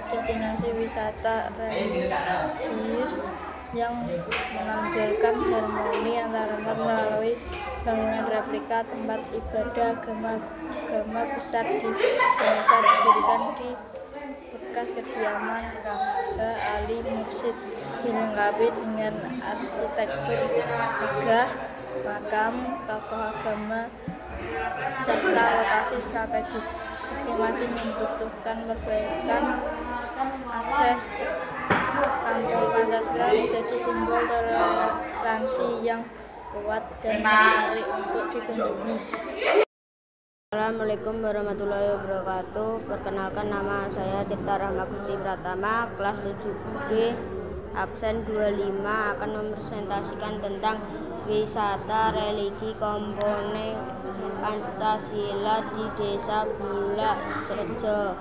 Destinasi wisata religius yang menonjolkan harmoni antar umat melalui bangunan replika tempat ibadah agama besar di Indonesia didirikan di bekas kediaman Ka'bah Ali Mursyid, dilengkapi dengan arsitektur megah, makam tokoh agama, serta lokasi strategis. Meski masih membutuhkan perbaikan akses, kampung Pancasila menjadi simbol toleransi yang kuat dan menarik untuk dikunjungi. Assalamualaikum warahmatullahi wabarakatuh. Perkenalkan, nama saya Tirta Rahma Gusti Pratama, kelas 7B, absen 25, akan mempresentasikan tentang wisata religi komponen Pancasila di Desa Bulurejo,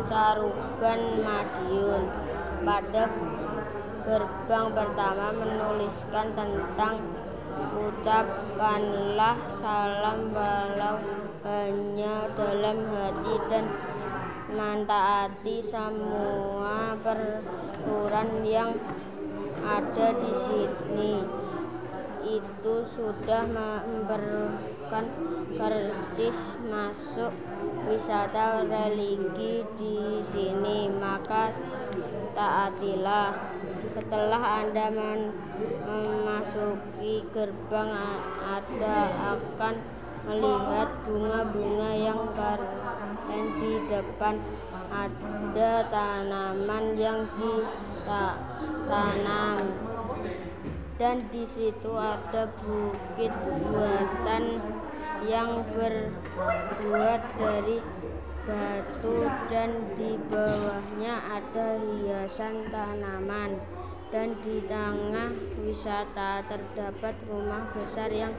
Caruban, Madiun. Pada gerbang pertama menuliskan tentang ucapkanlah salam walau hanya dalam hati, dan mentaati semua peraturan yang ada di sini. Itu sudah memberikan karcis masuk wisata religi di sini, maka taatilah. Setelah Anda memasuki gerbang, Anda akan melihat bunga-bunga yang keren di depan. Ada tanaman yang ditanam, dan di situ ada bukit buatan yang berbuat dari batu, dan di bawahnya ada hiasan tanaman. dan di tengah wisata terdapat rumah besar yang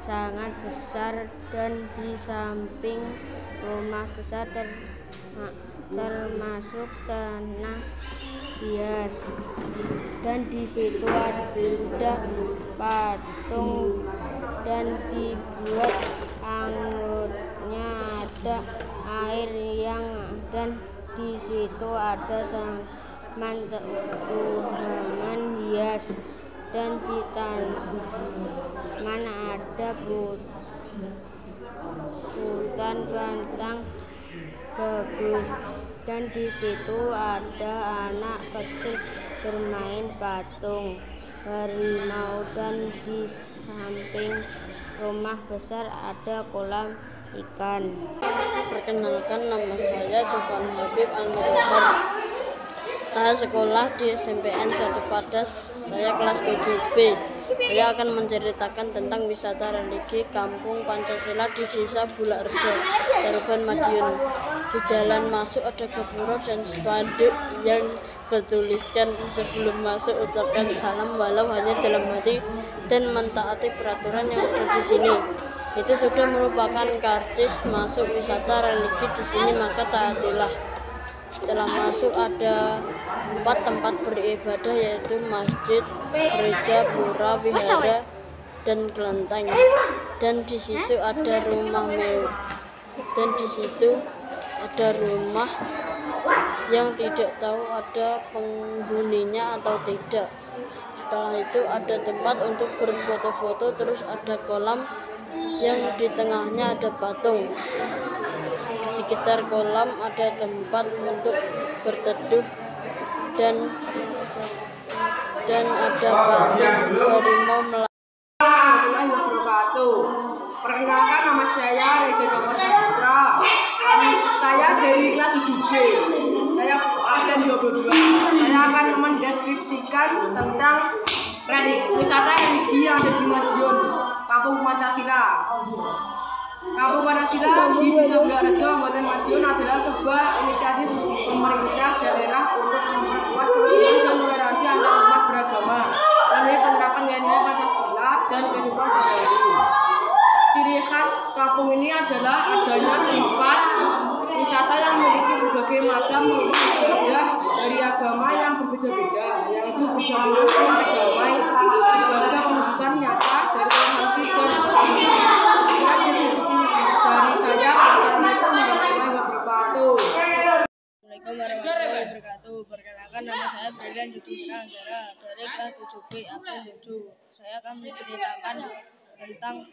sangat besar, dan di samping rumah besar termasuk tanah hias, dan di situ ada patung dan dibuat anggotnya ada air dan di situ ada taman hias, dan di taman ada hutan batang bagus, dan di situ ada anak kecil bermain patung harimau, dan di samping rumah besar ada kolam ikan. Perkenalkan, nama saya Jovan Habib Al-Mudhafar. Saya sekolah di SMPN 1 Padas, saya kelas 7B. Saya akan menceritakan tentang wisata religi Kampung Pancasila di Desa Bulakrejo, Caruban, Madiun. Di jalan masuk ada gapura dan spanduk yang bertuliskan sebelum masuk ucapkan salam walau hanya dalam hati dan mentaati peraturan yang ada di sini. Itu sudah merupakan karcis masuk wisata religi di sini, maka taatilah. Setelah masuk ada 4 tempat beribadah, yaitu masjid, gereja, pura, wihara, dan kelenteng. Dan di situ ada rumah yang tidak tahu ada penghuninya atau tidak. Setelah itu ada tempat untuk berfoto-foto, terus ada kolam yang di tengahnya ada patung. Di sekitar kolam ada tempat untuk berteduh dan ada patung harimau. Perkenalkan, nama saya Reza Dova Saputra. Saya dari kelas 7B. Saya absen 22. Saya akan mendeskripsikan tentang wisata religi yang ada di Madiun, Kampung Pancasila. Kampung Pancasila di Desa Bulakrejo, Kabupaten Madiun adalah sebuah inisiatif pemerintah daerah untuk memperkuat kerukunan dan toleransi antar umat beragama melalui penerapan nilai-nilai Pancasila dan kehidupan sehari-hari. Ciri khas kampung ini adalah adanya tempat wisata yang memiliki berbagai macam ibadah dari agama yang berbeda-beda, yaitu berjamaah secara damai sebagai penunjukan nyata dari toleransi dan kerukunan. Sekian deskripsi dari saya. Wassalamualaikum warahmatullahi wabarakatuh. Assalamualaikum warahmatullahi wabarakatuh. Perkenalkan, nama saya Brilian Yudhistira Anggara dari kelas 7B absen 7. Saya akan menceritakan tentang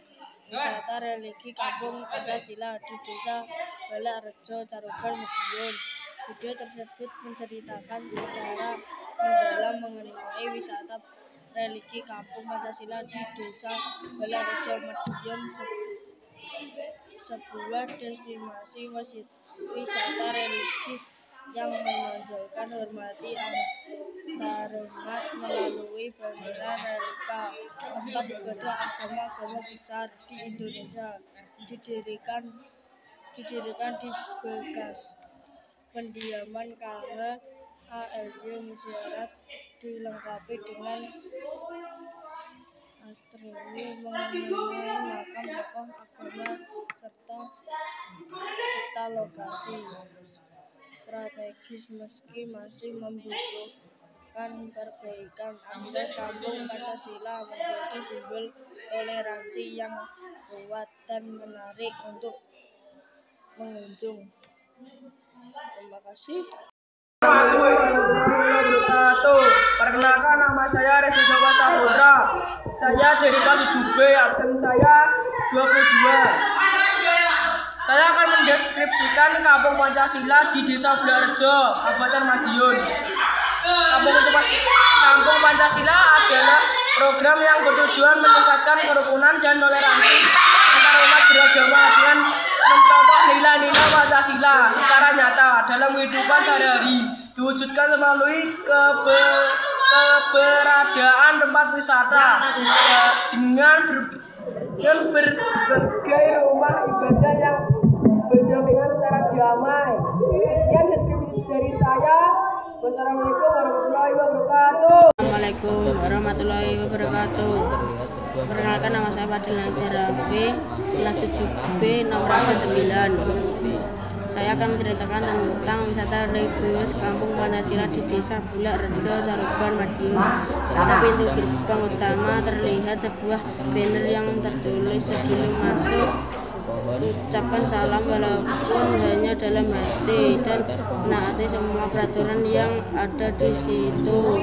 wisata religi Kampung Pancasila di Desa Bulakrejo, Caruban, Madiun. Video tersebut menceritakan secara mendalam mengenai wisata religi Kampung Pancasila di Desa Bulakrejo, Madiun, sebuah destinasi wisata religi yang menonjolkan hormati antarumat melalui bendera relika. Tempat ibadah agama-agama besar di Indonesia didirikan di bekas pendiaman KH ALY Musyarat, dilengkapi dengan astronomi mengenai makam tokoh agama serta lokasi strategis. Meski masih membutuhkan perbaikan, akses Kampung Pancasila menjadi simbol toleransi yang kuat dan menarik untuk mengunjung. Terima kasih. Perkenalkan, nama saya Reza Dova Saputra. Saya dari kelas 7B, absen saya 22. Saya akan mendeskripsikan Kampung Pancasila di Desa Bulakrejo, Kabupaten Madiun. Kampung Pancasila adalah program yang bertujuan meningkatkan kerukunan dan toleransi antar umat beragama dengan mencontoh nilai-nilai Pancasila secara nyata dalam kehidupan sehari-hari, diwujudkan melalui keberadaan tempat wisata dengan berbagai rumah ibadah yang berdampingan secara damai. Sekian deskripsi dari saya. Wassalamualaikum warahmatullahi wabarakatuh. Assalamualaikum warahmatullahi wabarakatuh. Perkenalkan, nama saya Fadil Nasir Rafi, kelas 7B nomor 9. Saya akan menceritakan tentang wisata religius Kampung Pancasila di Desa Bulak Rejo, Caruban, Madiun. Pada pintu gerbang utama terlihat sebuah banner yang tertulis sebelum masuk ucapkan salam walaupun hanya dalam hati dan menaati semua peraturan yang ada di situ.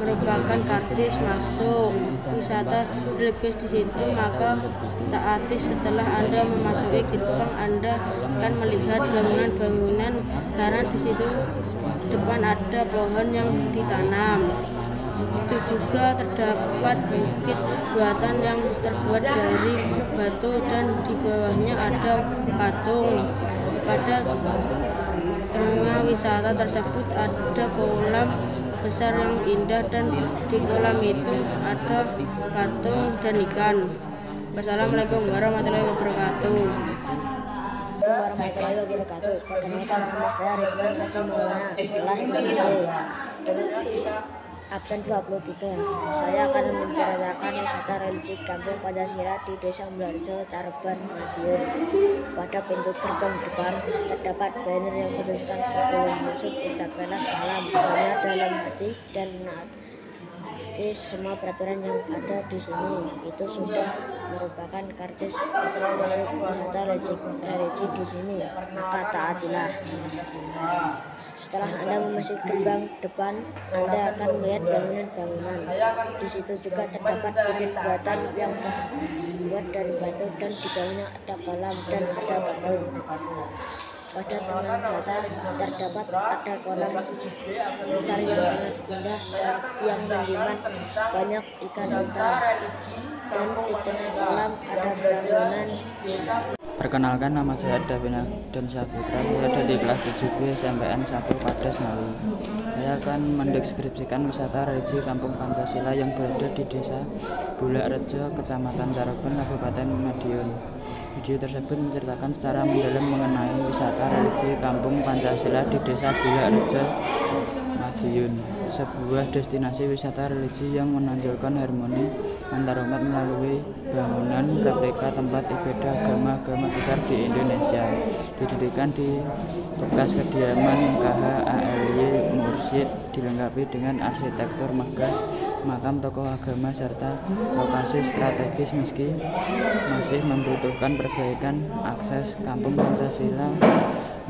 Merupakan karcis masuk wisata religius di situ, maka taati. Setelah Anda memasuki gerbang, Anda akan melihat bangunan-bangunan karena di situ depan ada pohon yang ditanam. Di situ juga terdapat bukit buatan yang terbuat dari batu dan di bawahnya ada patung. Pada tengah wisata tersebut ada kolam besar yang indah dan di kolam itu ada patung dan ikan. Wassalamualaikum warahmatullahi wabarakatuh. Warahmatullahi wabarakatuh. Perkenalkan, nama saya Ridwan Haji Maulana, kelas 7B, absen 23. Saya akan menceritakan wisata religi Kampung Pancasila di Desa Mularjo, Caruban, Madiun. Pada pintu gerbang depan terdapat banner yang bertuliskan sebelum masuk ucapkanlah salam hanya dalam hati dan menaati semua peraturan yang ada di sini. Itu sudah merupakan karcis masuk wisata religi di sini, maka taatilah. Setelah Anda memasuki gerbang depan, Anda akan melihat bangunan-bangunan. Di situ juga terdapat bukit buatan yang terbuat dari batu dan di bawahnya ada kolam dan ada patung. Pada tengah wisata terdapat ada kolam besar yang sangat indah dan yang menjimat banyak ikan hitam. Dan di tengah kolam ada bangunan. Perkenalkan, nama saya Davina dan Saputra. Saya dari kelas 7B SMPN 1 Padas Ngawi. Saya akan mendeskripsikan wisata religi Kampung Pancasila yang berada di Desa Bulak Rejo, Kecamatan Caruban, Kabupaten Madiun. Video tersebut menceritakan secara mendalam mengenai wisata religi Kampung Pancasila di Desa Bulak Rejo, Madiun, sebuah destinasi wisata religi yang menonjolkan harmoni antar umat melalui bangunan replika tempat ibadah agama-agama besar di Indonesia. Didirikan di bekas kediaman KH ALY Mursyid, dilengkapi dengan arsitektur megah, makam tokoh agama serta lokasi strategis. Meski masih membutuhkan perbaikan, akses Kampung Pancasila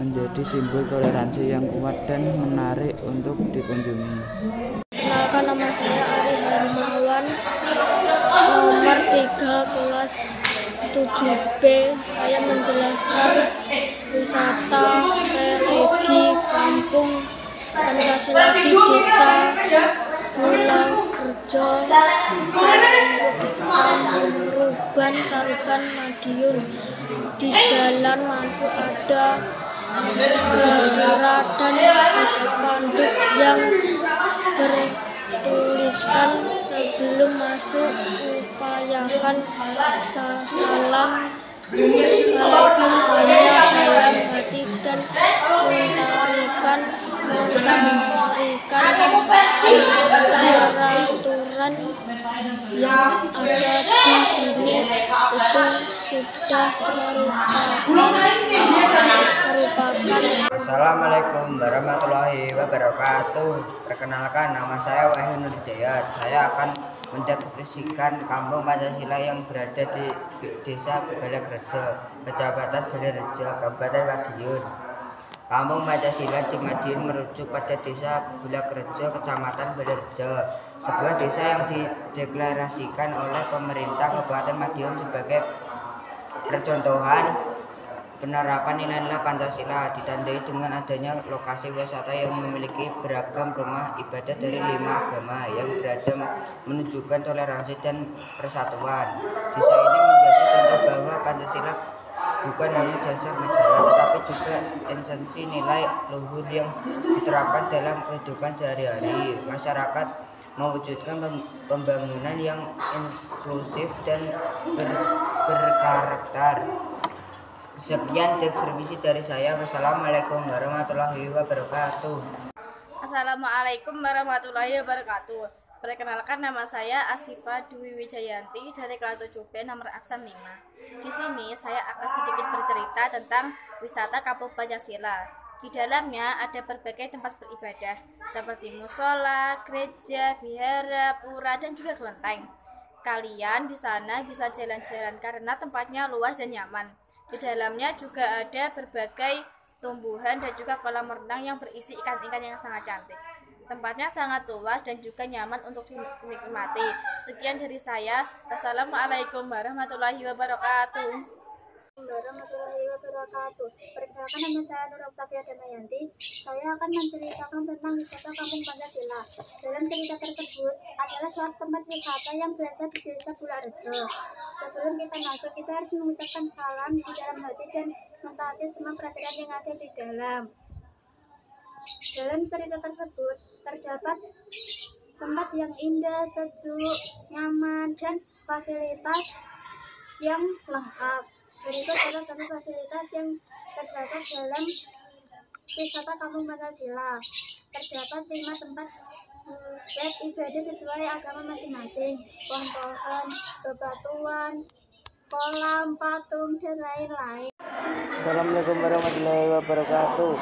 menjadi simbol toleransi yang kuat dan menarik untuk dikunjungi. Perkenalkan, nama saya Ari Hermawan, nomor 3 kelas 7B. Saya menjelaskan wisata religi Kampung Pancasila di Desa Bulak Rejo, Caruban, Madiun. Di jalan masuk ada bendera dan spanduk yang bertuliskan sebelum masuk upayakan salam alaikum hanya dalam hati dan mentarikan peraturan yang ada di sini. Itu sudah merupakan. Assalamualaikum warahmatullahi wabarakatuh. Perkenalkan, nama saya Wahyu Nur Hidayat. Saya akan mendeskripsikan Kampung Pancasila yang berada di Desa Bulak Rejo, Kecamatan Bulak Rejo, Kabupaten Madiun. Kampung Pancasila di Madiun merujuk pada Desa Bulak Rejo, Kecamatan Bulak Rejo, sebuah desa yang dideklarasikan oleh pemerintah Kabupaten Madiun sebagai percontohan penerapan nilai-nilai Pancasila, ditandai dengan adanya lokasi wisata yang memiliki beragam rumah ibadah dari 5 agama yang berada menunjukkan toleransi dan persatuan. Desa ini menjadi contoh bahwa Pancasila bukan hanya dasar negara, tetapi juga esensi nilai luhur yang diterapkan dalam kehidupan sehari-hari. Masyarakat mewujudkan pembangunan yang inklusif dan berkarakter. Sekian deskripsi dari saya. Wassalamualaikum warahmatullahi wabarakatuh. Assalamualaikum warahmatullahi wabarakatuh. Perkenalkan, nama saya Asifa Dwi Wijayanti dari kelas 7B nomor absen 5. Di sini saya akan sedikit bercerita tentang wisata Kampung Pancasila. Di dalamnya ada berbagai tempat beribadah seperti musola, gereja, vihara, pura, dan juga kelenteng. Kalian di sana bisa jalan-jalan karena tempatnya luas dan nyaman. Di dalamnya juga ada berbagai tumbuhan dan juga kolam renang yang berisi ikan-ikan yang sangat cantik. Tempatnya sangat luas dan juga nyaman untuk dinikmati. Sekian dari saya. Wassalamualaikum warahmatullahi wabarakatuh. Warahmatullahi wabarakatuh. Perkenalkan, nama saya Nur Oktavia Damayanti. Saya akan menceritakan tentang wisata Kampung Pancasila. Dalam cerita tersebut adalah suatu tempat wisata yang berada di Desa Bularejo. Sebelum kita masuk, kita harus mengucapkan salam di dalam hati dan mentaati semua peraturan yang ada di dalam. Dalam cerita tersebut terdapat tempat yang indah, sejuk, nyaman, dan fasilitas yang lengkap. Berikut salah satu fasilitas yang terdapat dalam wisata Kampung Pancasila. Terdapat 5 tempat ibadah sesuai agama masing-masing, pohon-pohon, bebatuan, kolam, patung, dan lain-lain. Assalamualaikum warahmatullahi wabarakatuh.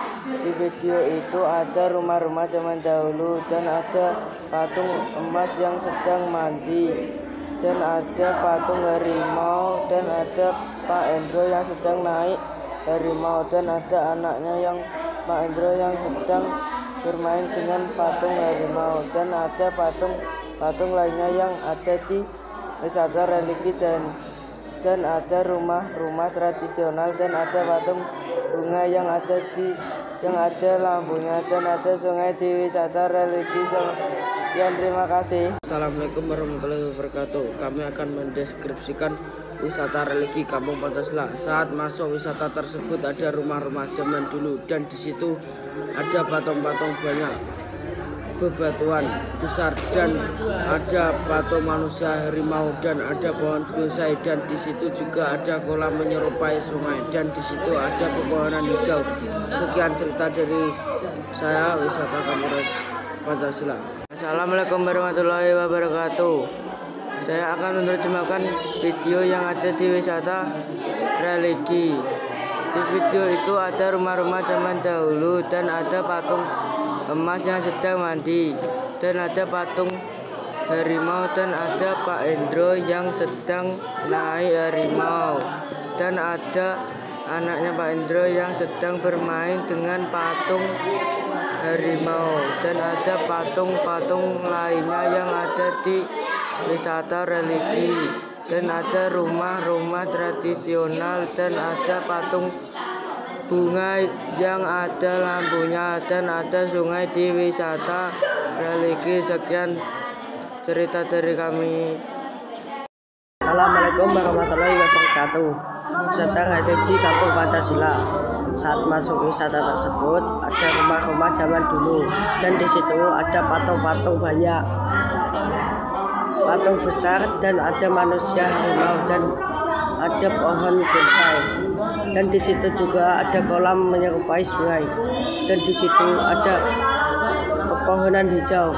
Di video itu ada rumah-rumah zaman dahulu dan ada patung emas yang sedang mandi, dan ada patung harimau, dan ada Pak Endro yang sedang naik harimau, dan ada anaknya yang Pak Endro yang sedang bermain dengan patung harimau, dan ada patung lainnya yang ada di wisata religi, dan ada rumah-rumah tradisional, dan ada patung bunga yang ada lampunya, dan ada sungai di wisata religi. Sekian, terima kasih. Assalamualaikum warahmatullahi wabarakatuh. Kami akan mendeskripsikan wisata religi Kampung Pancasila. Saat masuk wisata tersebut ada rumah-rumah zaman dulu, dan di situ ada patung-patung banyak, bebatuan besar, dan ada patung manusia harimau, dan ada pohon bonsai, dan di situ juga ada kolam menyerupai sungai, dan di situ ada pepohonan hijau. Sekian cerita dari saya, wisata Kampung Pancasila. Assalamualaikum warahmatullahi wabarakatuh. Saya akan menerjemahkan video yang ada di wisata religi. Di video itu ada rumah-rumah zaman dahulu, dan ada patung emas yang sedang mandi, dan ada patung harimau, dan ada Pak Endro yang sedang naik harimau, dan ada anaknya Pak Endro yang sedang bermain dengan patung harimau, dan ada patung-patung lainnya yang ada di wisata religi, dan ada rumah-rumah tradisional, dan ada patung bunga yang ada lampunya, dan ada sungai di wisata religi. Sekian cerita dari kami. Assalamualaikum warahmatullahi wabarakatuh. Wisata religi Kampung Pancasila. Saat masuk wisata tersebut ada rumah-rumah zaman dulu, dan di situ ada patung-patung banyak, patung besar, dan ada manusia harimau, dan ada pohon bonsai, dan di situ juga ada kolam menyerupai sungai, dan di situ ada pepohonan hijau.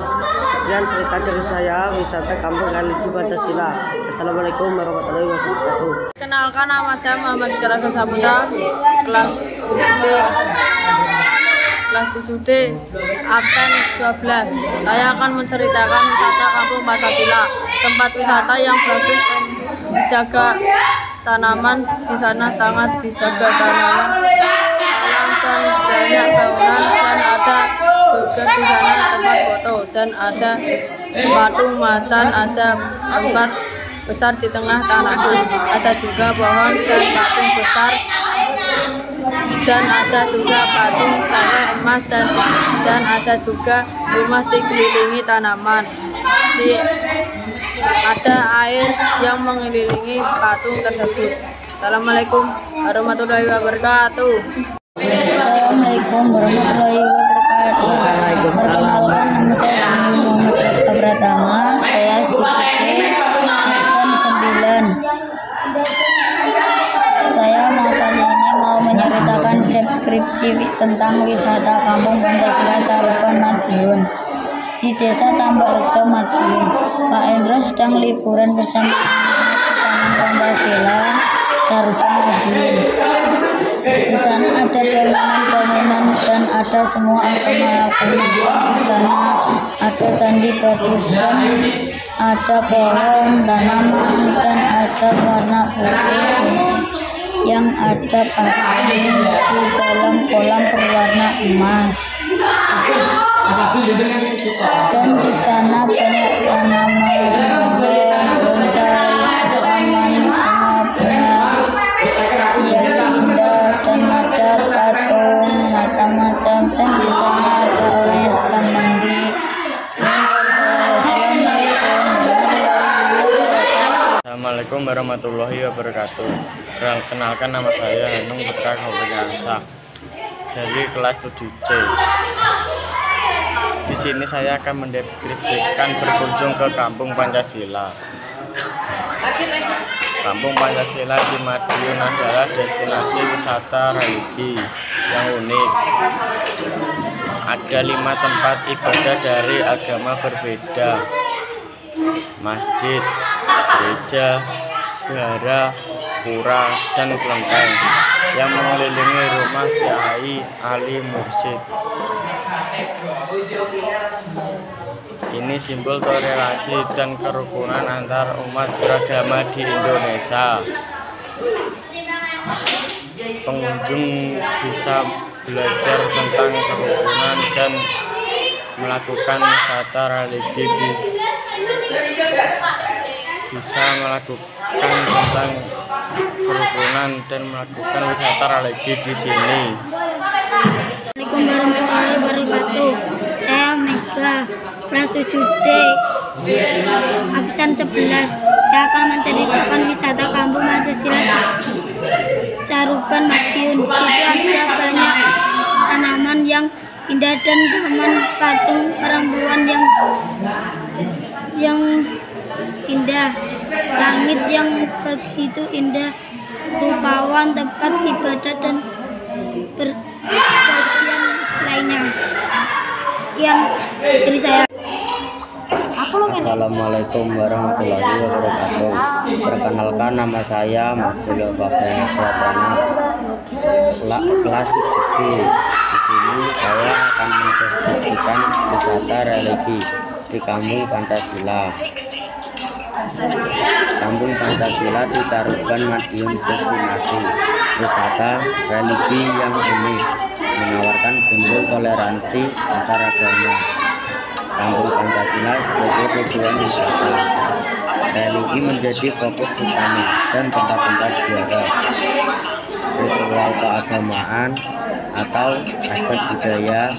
Sekian cerita dari saya, wisata Kampung Religi Pancasila. Assalamualaikum warahmatullahi wabarakatuh. Kenalkan, nama saya Muhammad Kiraga Saputra, kelas 7D, absen 12. Saya akan menceritakan wisata Kampung Pancasila. Tempat wisata yang bagus dan dijaga tanaman di sana, sangat dijaga tanaman, dan banyak bangunan, dan ada juga di sana tempat foto, dan ada patung macan, ada tempat besar di tengah tanah, ada juga pohon dan patung besar, dan ada juga patung cewek emas, dan ada juga rumah dikelilingi tanaman. Ada air yang mengelilingi patung tersebut. Assalamualaikum warahmatullahi wabarakatuh. Assalamualaikum warahmatullahi wabarakatuh. Perkenalkan, nama saya Juni Muhammad Rafika Pratama, kelas 7C, absen 9. Saya kali ini mau menceritakan deskripsi deskripsi tentang wisata Kampung Pancasila Caruban Madiun di Desa Tambak Rejo Madiun. Pak Endro sedang liburan bersama Taman Pancasila Caruban Madiun. Di sana ada bangunan-bangunan dan ada semua agama-agama. Di sana ada candi batu dan ada pohon tanaman dan ada warna putih yang ada patung di dalam kolam berwarna emas. Dan di sana banyak tanaman, bonsai, taman bunga-bunga yang indah dan ada patung macam-macam. Dan di sana ada orang yang sedang mandi. Assalamualaikum warahmatullahi wabarakatuh. Perkenalkan, nama saya Hanung Putra Kabupaten dari kelas 7C. Di sini saya akan mendeskripsikan berkunjung ke Kampung Pancasila. Kampung Pancasila di Madiun adalah destinasi wisata religi yang unik. Ada 5 tempat ibadah dari agama berbeda: masjid, gereja, wihara, pura, dan kelenteng yang mengelilingi rumah Kyai Ali Mursyid. Ini simbol toleransi dan kerukunan antar umat beragama di Indonesia. Pengunjung bisa belajar tentang kerukunan dan melakukan wisata religi di sini. Assalamualaikum warahmatullahi wabarakatuh. Saya Mega, kelas 7D, absen 11. Saya akan menceritakan wisata Kampung Pancasila Caruban Madiun. Di situ ada banyak tanaman yang indah dan taman patung perempuan yang indah, langit yang begitu indah, rupawan tempat ibadah dan bagian lainnya. Sekian dari saya. Assalamualaikum warahmatullahi wabarakatuh. Perkenalkan, nama saya Maksudul Bapak Pratama, kelas 7D. Di sini saya akan mendeskripsikan wisata religi di Kampung Pancasila. Kampung Pancasila di Caruban Madiun destinasi wisata religi yang unik, menawarkan simbol toleransi antar agama. Kampung Pancasila sebagai tujuan wisata religi menjadi fokus utama dan tempat-tempat ziarah, ritual keagamaan atau aspek budaya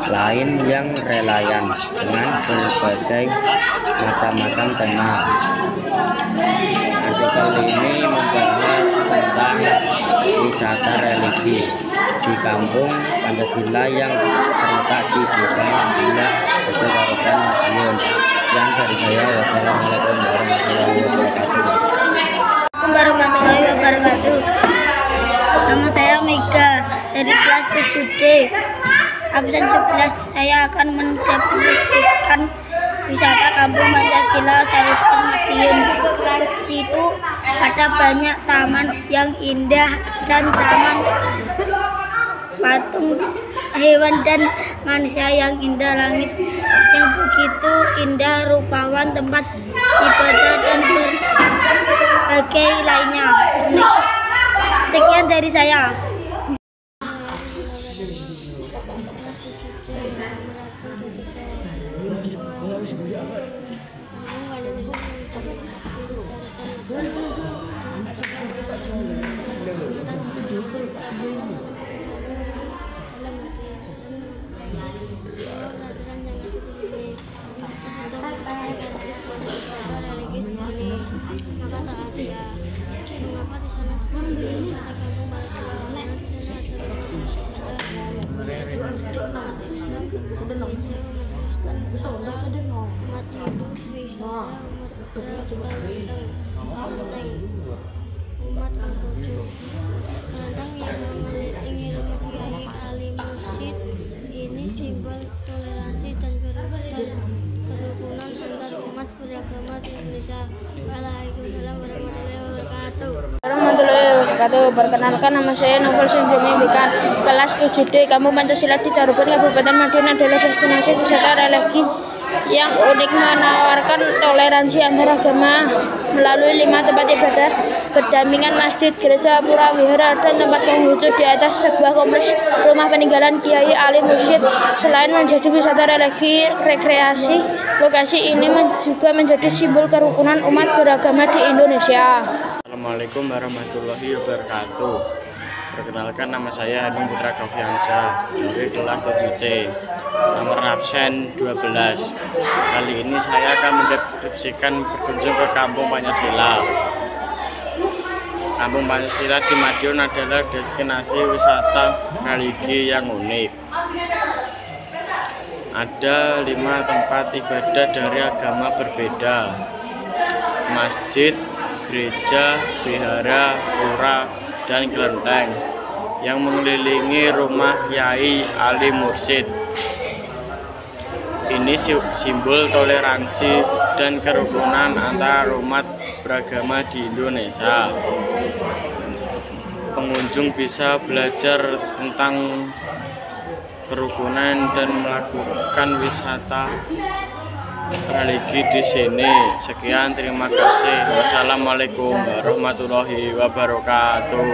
lain yang relevan dengan berbagai macam-macam tema. Artikel ini membahas tentang wisata religi di Kampung Pancasila yang terletak di Desa Tambak Rejo Caruban Madiun. Sekian dari saya. Wassalamualaikum warahmatullahi wabarakatuh. Warahmatullahi wabarakatuh. Nama saya Mega dari kelas 7D, absen 11. Saya akan mendeskripsikan wisata Kampung Pancasila Caruban Madiun. Di situ ada banyak taman yang indah dan taman patung hewan dan manusia yang indah, langit yang begitu indah, rupawan tempat ibadah dan berbagai lainnya. Sekian dari saya. umat Konghucu. Kelenteng yang mengelilingi rumah Kiai Ali Mursyid ini simbol toleransi dan kerukunan antar umat beragama di Indonesia. Waalaikumsalam warahmatullahi wabarakatuh. Warahmatullahi wabarakatuh. Perkenalkan, nama saya Novel Sinjumi Bikan, kelas 7D, Kampung Pancasila di Caruban, Kabupaten Madiun adalah destinasi wisata religi yang unik, menawarkan toleransi antar agama melalui 5 tempat ibadah berdampingan masjid, gereja, pura, wihara, dan tempat Konghucu di atas sebuah kompleks rumah peninggalan Kiai Ali Mursyid. Selain menjadi wisata religi rekreasi, lokasi ini juga menjadi simbol kerukunan umat beragama di Indonesia. Assalamualaikum warahmatullahi wabarakatuh. Perkenalkan, nama saya Hanung Putra Govianca dari kelas 7C, nomor absen 12. Kali ini saya akan mendeskripsikan berkunjung ke Kampung Pancasila. Kampung Pancasila di Madiun adalah destinasi wisata religi yang unik. Ada 5 tempat ibadah dari agama berbeda: masjid, gereja, wihara, pura, dan kelenteng yang mengelilingi rumah Kiai Ali Mursyid. Ini simbol toleransi dan kerukunan antar umat beragama di Indonesia. Pengunjung bisa belajar tentang kerukunan dan melakukan wisata religi di sini. Sekian, terima kasih. Wassalamualaikum warahmatullahi wabarakatuh.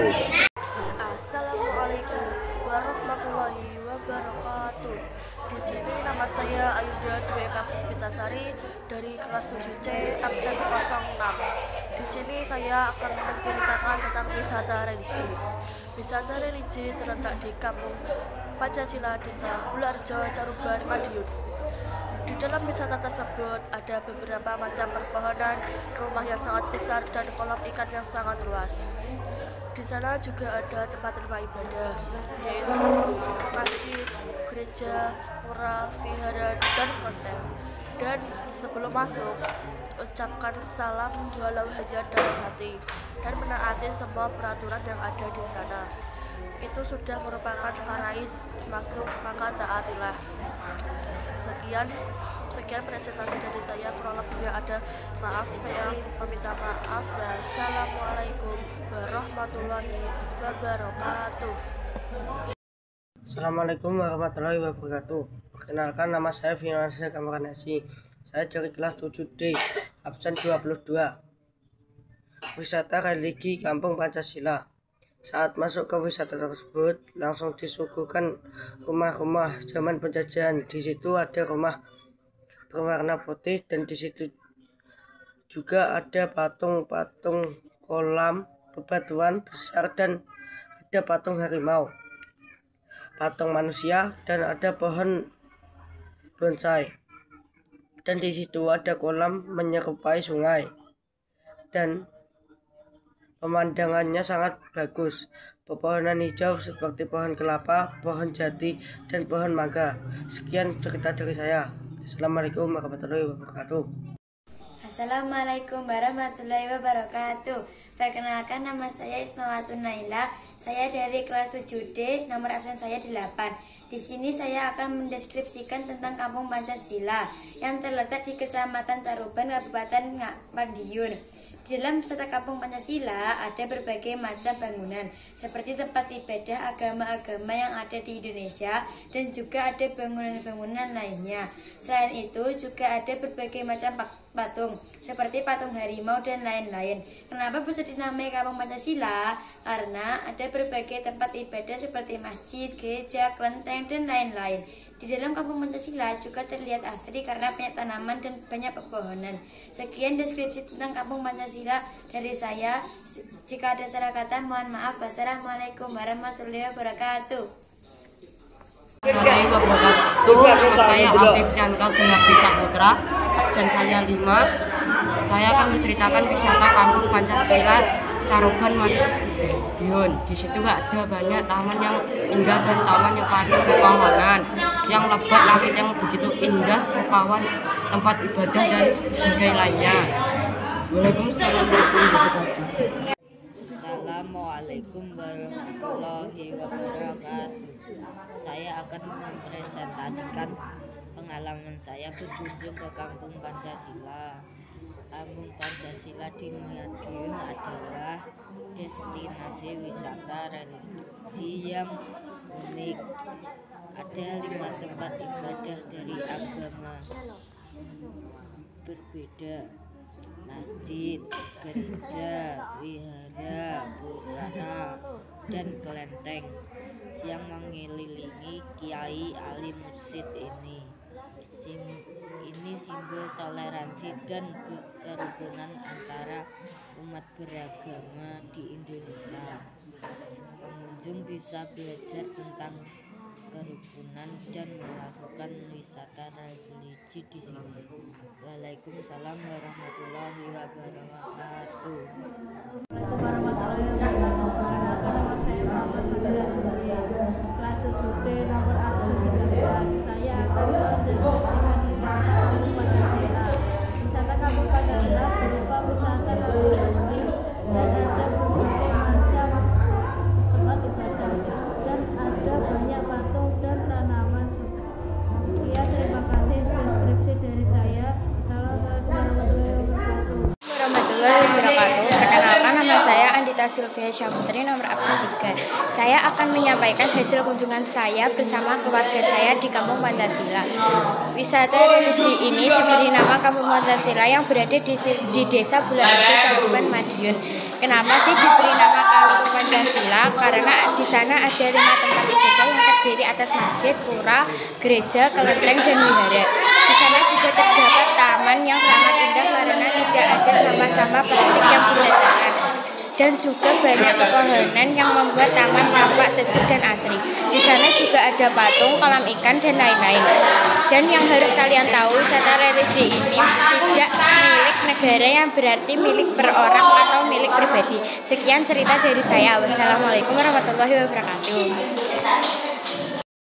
Assalamualaikum warahmatullahi wabarakatuh. Di sini nama saya Ayuda Dwi Puspitasari dari kelas 7C absen 06. Di sini saya akan menceritakan tentang wisata religi. Wisata religi terletak di Kampung Pancasila, Desa Bularjo, Caruban, Madiun. Di dalam wisata tersebut ada beberapa macam perpohonan, rumah yang sangat besar, dan kolam ikan yang sangat luas. Di sana juga ada tempat-tempat ibadah, yaitu masjid, gereja, pura, vihara, dan kelenteng. Dan sebelum masuk, ucapkan salam walau hajat dalam hati dan menaati semua peraturan yang ada di sana. Itu sudah merupakan karais masuk, maka taatilah. Sekian presentasi dari saya, kurang lebihnya ada maaf, saya meminta maaf. Wassalamualaikum warahmatullahi wabarakatuh. Assalamualaikum warahmatullahi wabarakatuh. Perkenalkan, nama saya Firmansyah Kamaranasi. Saya dari kelas 7D, absen 22. Wisata religi Kampung Pancasila. Saat masuk ke wisata tersebut, langsung disuguhkan rumah-rumah zaman penjajahan. Di situ ada rumah berwarna putih, dan di situ juga ada patung-patung, kolam, bebatuan besar, dan ada patung harimau, patung manusia, dan ada pohon bonsai. Dan di situ ada kolam menyerupai sungai, dan pemandangannya sangat bagus. Pepohonan hijau seperti pohon kelapa, pohon jati, dan pohon mangga. Sekian cerita dari saya. Assalamualaikum warahmatullahi wabarakatuh. Assalamualaikum warahmatullahi wabarakatuh. Perkenalkan, nama saya Ismawatun Naila. Saya dari kelas 7D, nomor absen saya 8. Di sini saya akan mendeskripsikan tentang Kampung Pancasila yang terletak di Kecamatan Caruban, Kabupaten Madiun. Di dalam wisata Kampung Pancasila ada berbagai macam bangunan seperti tempat ibadah agama-agama yang ada di Indonesia, dan juga ada bangunan-bangunan lainnya. Selain itu juga ada berbagai macam patung seperti patung harimau dan lain-lain. Kenapa bisa dinamai Kampung Pancasila? Karena ada berbagai tempat ibadah seperti masjid, gereja, kelenteng, dan lain-lain. Di dalam Kampung Pancasila juga terlihat asri karena banyak tanaman dan banyak pepohonan. Sekian deskripsi tentang Kampung Pancasila dari saya. Jika ada salah kata, mohon maaf. Wassalamualaikum warahmatullahi wabarakatuh. Assalamualaikum warahmatullahi wabarakatuh. Nama saya Afif Nyanka Gunardi Saputra, absen saya 5. Saya akan menceritakan wisata Kampung Pancasila Caruban Madiun. Di situ ada banyak taman yang indah dan taman yang penuh pepohonan, yang lebat, langit yang begitu indah, rupawan, tempat ibadah, dan sebagainya lainnya. Waalaikumsalam warahmatullahi wabarakatuh. Assalamualaikum warahmatullahi wabarakatuh. Saya akan mempresentasikan pengalaman saya berkunjung ke Kampung Pancasila. Kampung Pancasila di Madiun adalah destinasi wisata religi yang unik. Ada 5 tempat ibadah dari agama berbeda: masjid, gereja, wihara, pura, dan kelenteng yang mengelilingi Kiai Ali Mursyid ini. Ini simbol toleransi dan kerukunan antara umat beragama di Indonesia. Pengunjung bisa belajar tentang kerukunan dan melakukan wisata religi di sini. Waalaikumsalam warahmatullahi wabarakatuh. Kelas 7D nomor absen 13. Saya akan mendeskripsikan wisata Kampung Pancasila. Wisata Kampung Pancasila berupa wisata kampung kecil dan ada berbagai macam tempat ibadah dan ada banyak patung dan tanaman. Sekian, terima kasih deskripsi dari saya. Assalamualaikum warahmatullahi wabarakatuh. Perkenalkan, nama saya Andita Sylvia Syahputri, nomor absen 3. Saya akan menyampaikan hasil kunjungan saya bersama keluarga saya di Kampung Pancasila. Wisata religi ini diberi nama Kampung Pancasila yang berada di Desa Bularejo, Caruban, Madiun. Kenapa sih diberi nama Kampung Pancasila? Karena di sana ada 5 tempat ibadah yang terdiri atas masjid, pura, gereja, kelenteng, dan wihara. Di sana juga terdapat taman yang sangat indah karena tidak ada sampah-sampah plastik yang berceceran. Dan juga banyak pepohonan yang membuat taman tampak sejuk dan asri. Di sana juga ada patung, kolam ikan, dan lain-lain. Dan yang harus kalian tahu, wisata religi ini tidak milik negara, yang berarti milik per orang atau milik pribadi. Sekian cerita dari saya. Wassalamualaikum warahmatullahi wabarakatuh.